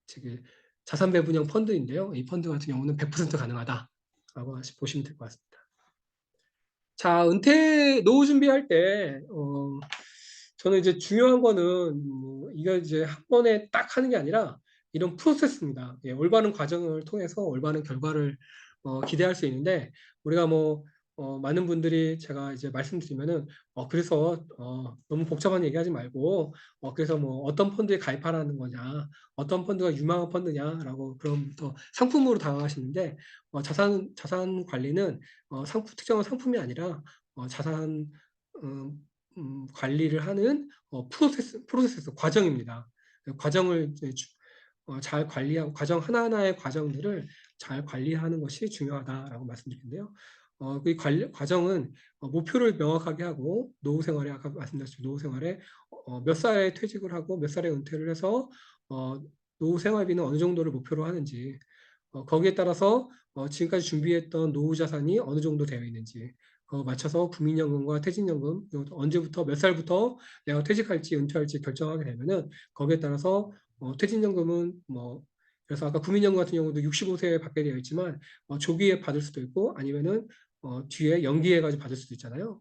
저기 자산 배분형 펀드인데요. 이 펀드 같은 경우는 100% 가능하다라고 보시면 될 것 같습니다. 자, 노후 준비할 때, 저는 이제 중요한 거는, 이거 이제 한 번에 딱 하는 게 아니라 이런 프로세스입니다. 예, 올바른 과정을 통해서 올바른 결과를 기대할 수 있는데, 우리가 뭐, 많은 분들이 제가 이제 말씀드리면은, 그래서, 너무 복잡한 얘기 하지 말고, 그래서 뭐 어떤 펀드에 가입하라는 거냐, 어떤 펀드가 유망한 펀드냐라고 그럼 또 상품으로 다가가시는데, 자산 관리는 특정한 상품이 아니라 자산 관리를 하는 프로세스 과정입니다. 과정을 이제 잘 관리하고 과정 하나하나의 과정들을 잘 관리하는 것이 중요하다라고 말씀드리는데요. 그 과정은 목표를 명확하게 하고 노후 생활에 아까 말씀드렸죠. 노후 생활에 몇 살에 퇴직을 하고 몇 살에 은퇴를 해서 노후 생활비는 어느 정도를 목표로 하는지 거기에 따라서 지금까지 준비했던 노후 자산이 어느 정도 되어 있는지 맞춰서 국민연금과 퇴직연금 언제부터 몇 살부터 내가 퇴직할지 은퇴할지 결정하게 되면은 거기에 따라서 퇴직연금은 뭐 그래서 아까 국민연금 같은 경우도 65세에 받게 되어 있지만 조기에 받을 수도 있고 아니면은 뒤에 연기해가지고 받을 수도 있잖아요.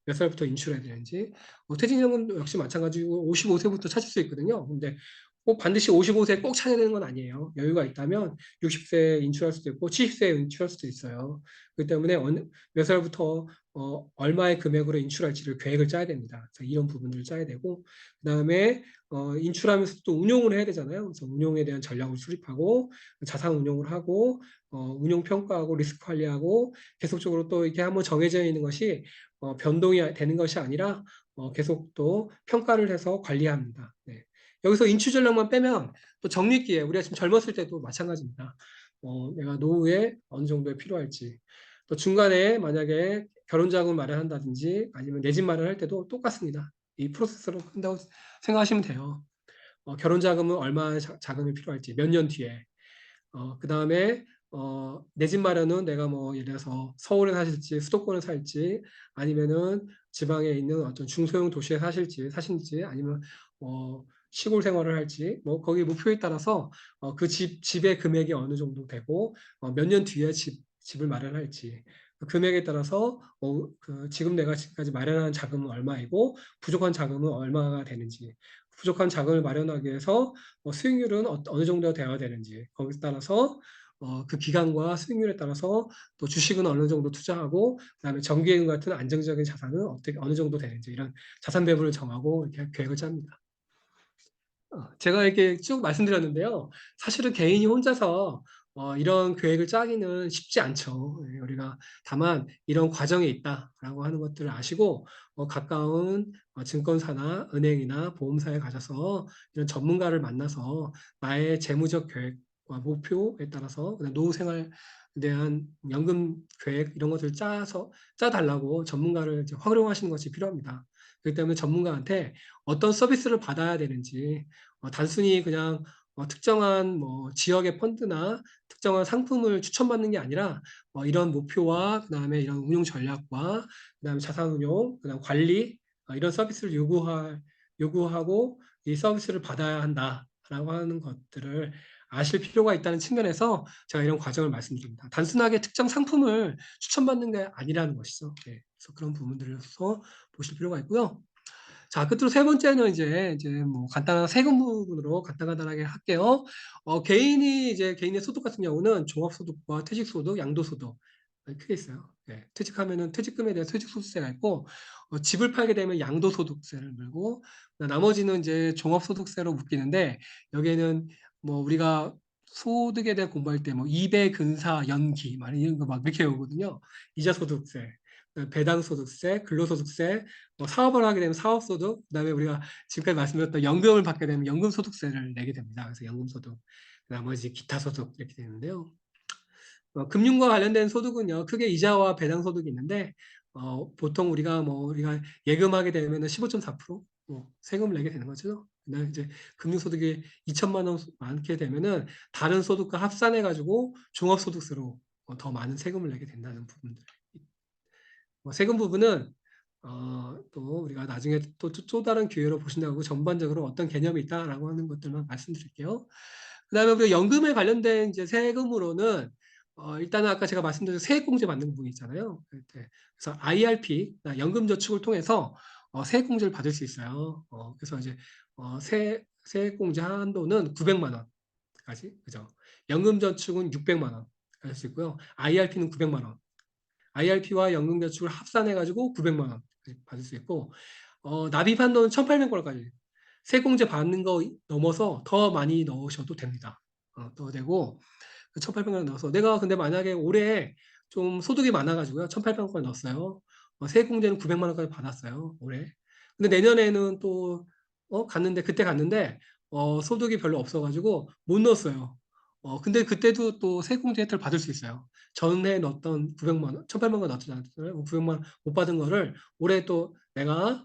몇 살부터 인출해야 되는지 퇴직연금도 역시 마찬가지고 55세부터 찾을 수 있거든요. 근데 꼭 반드시 55세 꼭 찾아야 되는 건 아니에요. 여유가 있다면 60세 인출할 수도 있고 70세에 인출할 수도 있어요. 그렇기 때문에 몇 살부터 얼마의 금액으로 인출할지를 계획을 짜야 됩니다. 그래서 이런 부분들을 짜야 되고 그다음에 인출하면서 또 운용을 해야 되잖아요. 그래서 운용에 대한 전략을 수립하고 자산 운용을 하고 운용 평가하고 리스크 관리하고 계속적으로 또 이렇게 한번 정해져 있는 것이 변동이 되는 것이 아니라 계속 또 평가를 해서 관리합니다. 네. 여기서 인출 전략만 빼면 또 적립기에 우리가 지금 젊었을 때도 마찬가지입니다. 내가 노후에 어느 정도에 필요할지 또 중간에 만약에 결혼 자금을 마련한다든지 아니면 내 집 마련할 때도 똑같습니다. 이 프로세스로 한다고 생각하시면 돼요. 결혼 자금은 얼마의 자금이 필요할지 몇 년 뒤에 그 다음에 내 집 마련은 내가 뭐 예를 들어서 서울에 사실지 수도권에 살지 아니면은 지방에 있는 어떤 중소형 도시에 사실지 아니면 시골 생활을 할지 뭐 거기 목표에 따라서 그 집의 금액이 어느 정도 되고 몇 년 뒤에 집을 마련할지 그 금액에 따라서 지금 내가 지금까지 마련한 자금은 얼마이고 부족한 자금은 얼마가 되는지 부족한 자금을 마련하기 위해서 수익률은 어느 정도 되어야 되는지 거기에 따라서 그 기간과 수익률에 따라서 또 주식은 어느 정도 투자하고 그다음에 정기예금 같은 안정적인 자산은 어느 정도 되는지 이런 자산 배분을 정하고 이렇게 계획을 짭니다. 제가 이렇게 쭉 말씀드렸는데요. 사실은 개인이 혼자서 이런 계획을 짜기는 쉽지 않죠. 예, 우리가 다만 이런 과정에 있다라고 하는 것들을 아시고 가까운 증권사나 은행이나 보험사에 가셔서 이런 전문가를 만나서 나의 재무적 계획과 목표에 따라서 노후 생활에 대한 연금 계획 이런 것들을 짜달라고 전문가를 이제 활용하시는 것이 필요합니다. 그렇기 때문에 전문가한테 어떤 서비스를 받아야 되는지 단순히 그냥 특정한 뭐 지역의 펀드나 특정한 상품을 추천받는 게 아니라 이런 목표와 그다음에 이런 운용 전략과 그다음에 자산 운용, 그다음 관리 이런 서비스를 요구하고 이 서비스를 받아야 한다라고 하는 것들을 아실 필요가 있다는 측면에서 제가 이런 과정을 말씀드립니다. 단순하게 특정 상품을 추천받는 게 아니라는 것이죠. 네, 그래서 그런 부분들에서 보실 필요가 있고요. 자, 끝으로 세 번째는 이제 뭐 간단한 세금 부분으로 간단하게 할게요. 개인의 소득 같은 경우는 종합소득과 퇴직소득, 양도소득 크게 있어요. 예, 퇴직하면은 퇴직금에 대한 퇴직소득세가 있고, 집을 팔게 되면 양도소득세를 물고, 나머지는 이제 종합소득세로 묶이는데, 여기에는 뭐 우리가 소득에 대해 공부할 때 뭐 이배 근사 연기 막 이런 거 막 이렇게 오거든요. 이자소득세, 배당소득세, 근로소득세, 뭐 사업을 하게 되면 사업소득, 그다음에 우리가 지금까지 말씀드렸던 연금을 받게 되면 연금소득세를 내게 됩니다. 그래서 연금소득, 나머지 기타소득 이렇게 되는데요. 금융과 관련된 소득은요, 크게 이자와 배당 소득이 있는데, 보통 우리가 예금하게 되면 15.4% 세금을 내게 되는 거죠. 근데 이제 금융소득이 2천만 원 많게 되면은 다른 소득과 합산해가지고 종합소득세로 더 많은 세금을 내게 된다는 부분들. 세금 부분은 또 우리가 나중에 또 다른 기회로 보신다고 전반적으로 어떤 개념이 있다라고 하는 것들만 말씀드릴게요. 그다음에 우리가 연금에 관련된 이제 세금으로는 일단은 아까 제가 말씀드린 세액공제 받는 부분이 있잖아요. 그래서 IRP, 연금저축을 통해서 세액공제를 받을 수 있어요. 그래서 이제 세액공제 한도는 900만 원까지, 그죠? 연금저축은 600만 원 할 수 있고요. IRP는 900만 원. IRP와 연금저축을 합산해가지고 900만 원 받을 수 있고, 납입 한도는 1,800원까지. 세공제 받는 거 넘어서 더 많이 넣으셔도 됩니다. 더 되고, 1,800원 넣어서. 내가 근데 만약에 올해 좀 소득이 많아가지고요. 1,800원까지 넣었어요. 세공제는 900만 원까지 받았어요. 올해. 근데 내년에는 또, 그때 갔는데, 소득이 별로 없어가지고 못 넣었어요. 근데 그때도 또 세공제 혜택을 받을 수 있어요. 전에 넣었던 900만 원, 1,800만 원 넣었잖아요. 900만 원 못 받은 거를 올해 또 내가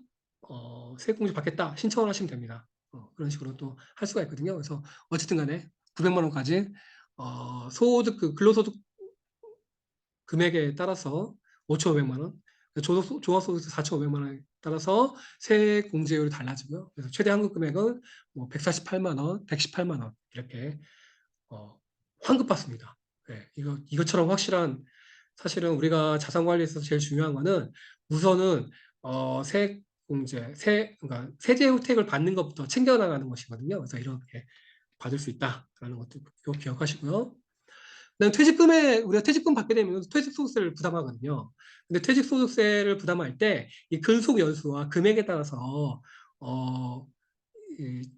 세액공제 받겠다 신청을 하시면 됩니다. 그런 식으로 또 할 수가 있거든요. 그래서 어쨌든 간에 900만 원까지 소득 근로소득 금액에 따라서 5,500만 원, 종합소득세 4,500만 원에 따라서 세액공제율이 달라지고요. 그래서 최대 환급 금액은 뭐 148만 원, 118만 원 이렇게 환급받습니다. 네, 이것처럼 확실한 사실은 우리가 자산 관리에서 제일 중요한 거는 우선은 세액 공제, 그러니까 세제 혜택을 받는 것부터 챙겨나가는 것이거든요. 그래서 이렇게 받을 수 있다라는 것도 꼭 기억하시고요. 그다음 우리가 퇴직금 받게 되면 퇴직소득세를 부담하거든요. 근데 퇴직소득세를 부담할 때 이 근속 연수와 금액에 따라서 어,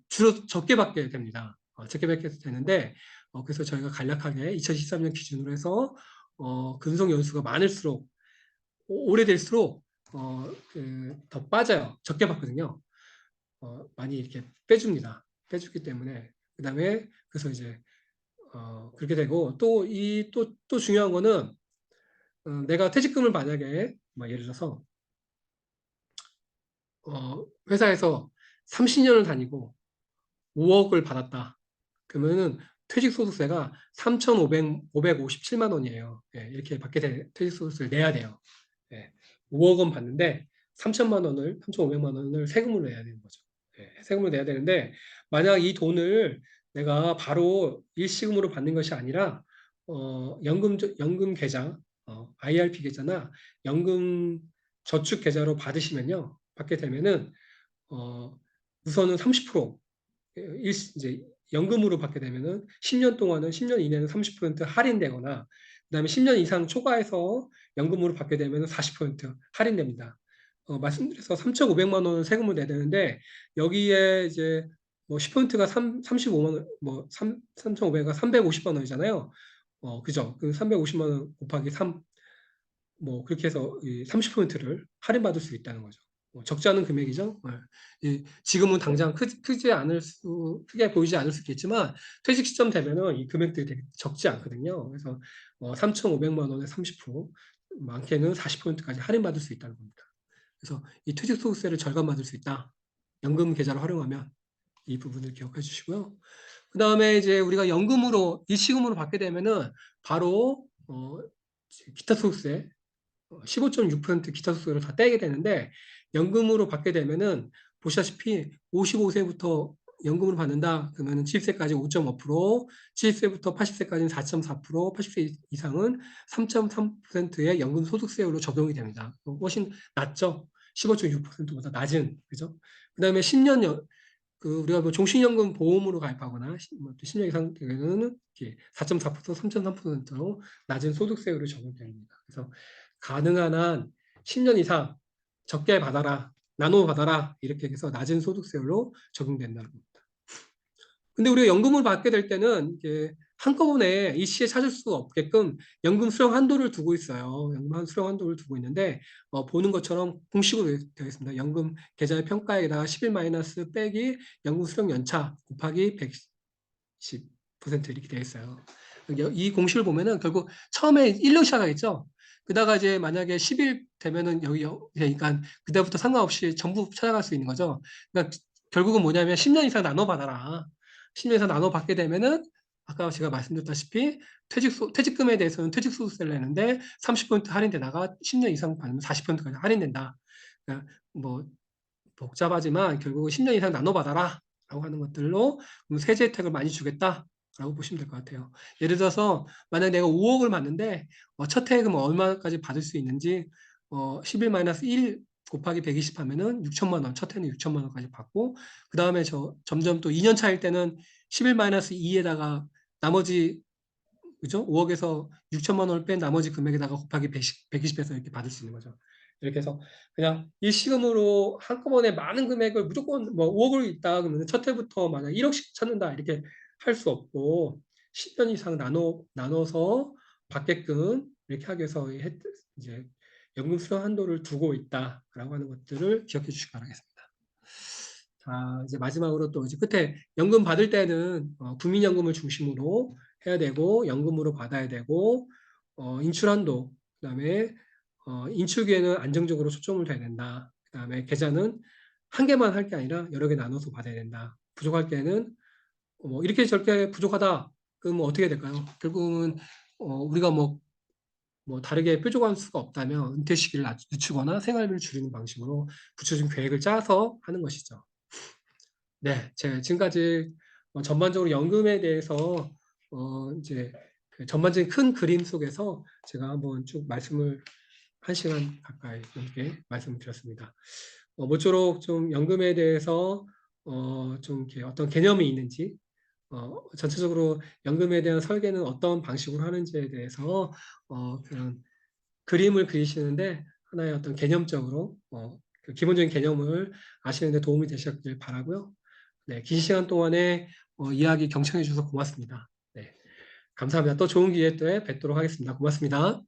주로 적게 받게 됩니다. 적게 받게 되는데 그래서 저희가 간략하게 2023년 기준으로 해서 근속 연수가 많을수록 오래될수록 더 빠져요. 적게 받거든요. 많이 이렇게 빼줍니다. 빼주기 때문에 그다음에 그래서 이제 그렇게 되고 또 중요한 거는 내가 퇴직금을 만약에 예를 들어서 회사에서 30년을 다니고 5억을 받았다. 그러면은 퇴직소득세가 3,557만 원이에요. 예, 이렇게 퇴직소득세를 내야 돼요. 예, 5억 원 받는데 3,500만 원을 세금으로 내야 되는 거죠. 예, 세금을 내야 되는데 만약 이 돈을 내가 바로 일시금으로 받는 것이 아니라 연금 계좌, IRP 계좌나 연금 저축 계좌로 받게 되면은 어, 우선은 30% 이제 연금으로 받게 되면은 10년 이내는 30% 할인되거나 그다음에 10년 이상 초과해서 연금으로 받게 되면 40% 할인됩니다. 말씀드려서 3,500만 원을 세금을 내야 되는데 여기에 이제 뭐 10%가 35만 원, 뭐 3,500가 350만 원이잖아요. 그죠? 그 350만 원 곱하기 3, 뭐 그렇게 해서 30%를 할인받을 수 있다는 거죠. 적지 않은 금액이죠. 지금은 당장 크게 보이지 않을 수 있겠지만 퇴직 시점 되면은 이 금액들이 되게 적지 않거든요. 그래서 3,500만 원에 30%, 많게는 40%까지 할인받을 수 있다는 겁니다. 그래서 이 퇴직소득세를 절감받을 수 있다. 연금 계좌를 활용하면 이 부분을 기억해 주시고요. 그 다음에 이제 우리가 일시금으로 받게 되면은 바로 기타 소득세 15.6% 기타 소득을 다 떼게 되는데 연금으로 받게 되면은 보시다시피 55세부터 연금으로 받는다 그러면은 70세까지 5.5%, 70세부터 80세까지는 4.4%, 80세 이상은 3.3%의 연금 소득세율로 적용이 됩니다. 훨씬 낮죠? 15.6%보다 낮은, 그죠? 그 다음에 10년 우리가 뭐 종신연금 보험으로 가입하거나 10년 이상 되면은 4.4%, 3.3%로 낮은 소득세율을 적용됩니다. 그래서 가능한 한 10년 이상 적게 받아라, 나눠 받아라 이렇게 해서 낮은 소득세율로 적용된다는 겁니다. 근데 우리가 연금을 받게 될 때는 이게 한꺼번에 일시에 찾을 수가 없게끔 연금 수령 한도를 두고 있어요. 연금 수령 한도를 두고 있는데 보는 것처럼 공식으로 되어 있습니다. 연금 계좌의 평가액에다가 11 마이너스 빼기 연금 수령 연차 곱하기 110% 이렇게 되어 있어요. 이 공식을 보면은 결국 처음에 1로 시작하겠죠. 그다가 이제 만약에 10일 되면은 여기 그러니까 그때부터 상관없이 전부 찾아갈 수 있는 거죠. 그러니까 결국은 뭐냐면 10년 이상 나눠 받아라. 10년 이상 나눠 받게 되면은 아까 제가 말씀드렸다시피 퇴직금에 대해서는 퇴직소득세를 내는데 30% 할인되다가 10년 이상 받으면 40%까지 할인된다. 그러니까 뭐 복잡하지만 결국은 10년 이상 나눠 받아라 라고 하는 것들로 세제 혜택을 많이 주겠다 라고 보시면 될 것 같아요. 예를 들어서 만약 내가 5억을 받는데 첫 혜택은 얼마까지 받을 수 있는지 11-1 곱하기 120 하면은 6천만 원, 첫 해는 6천만 원까지 받고 그 다음에 점점 또 2년 차일 때는 11-2에다가 나머지 그죠? 5억에서 6천만 원을 뺀 나머지 금액에다가 곱하기 120해서 이렇게 받을 수 있는 거죠. 이렇게 해서 그냥 일시금으로 한꺼번에 많은 금액을 무조건 뭐 5억을 있다 그러면 첫 해부터 만약 1억씩 찾는다 이렇게 할 수 없고 10년 이상 나눠서 받게끔 이렇게 하기 위해서 이제 연금 수령 한도를 두고 있다라고 하는 것들을 기억해 주시기 바라겠습니다. 자, 이제 마지막으로 또 이제 끝에 연금 받을 때는 국민연금을 중심으로 해야 되고 연금으로 받아야 되고 인출한도 그다음에 인출기에는 안정적으로 초점을 둬야 된다. 그다음에 계좌는 한 개만 할 게 아니라 여러 개 나눠서 받아야 된다. 부족할 때는 뭐 이렇게 저렇게 부족하다. 그럼 뭐 어떻게 될까요? 결국은 우리가 뭐 다르게 뾰족할 수가 없다면 은퇴 시기를 늦추거나 생활비를 줄이는 방식으로 구체적인 계획을 짜서 하는 것이죠. 네, 제가 지금까지 전반적으로 연금에 대해서 이제 그 전반적인 큰 그림 속에서 제가 한번 쭉 말씀을 1시간 가까이 넘게 말씀을 드렸습니다. 모쪼록 좀 연금에 대해서 좀 이렇게 어떤 개념이 있는지 전체적으로 연금에 대한 설계는 어떤 방식으로 하는지에 대해서 그런 그림을 그리시는데 하나의 어떤 개념적으로 그 기본적인 개념을 아시는데 도움이 되셨길 바라고요. 네, 긴 시간 동안에 이야기 경청해 주셔서 고맙습니다. 네, 감사합니다. 또 좋은 기회에 또 뵙도록 하겠습니다. 고맙습니다.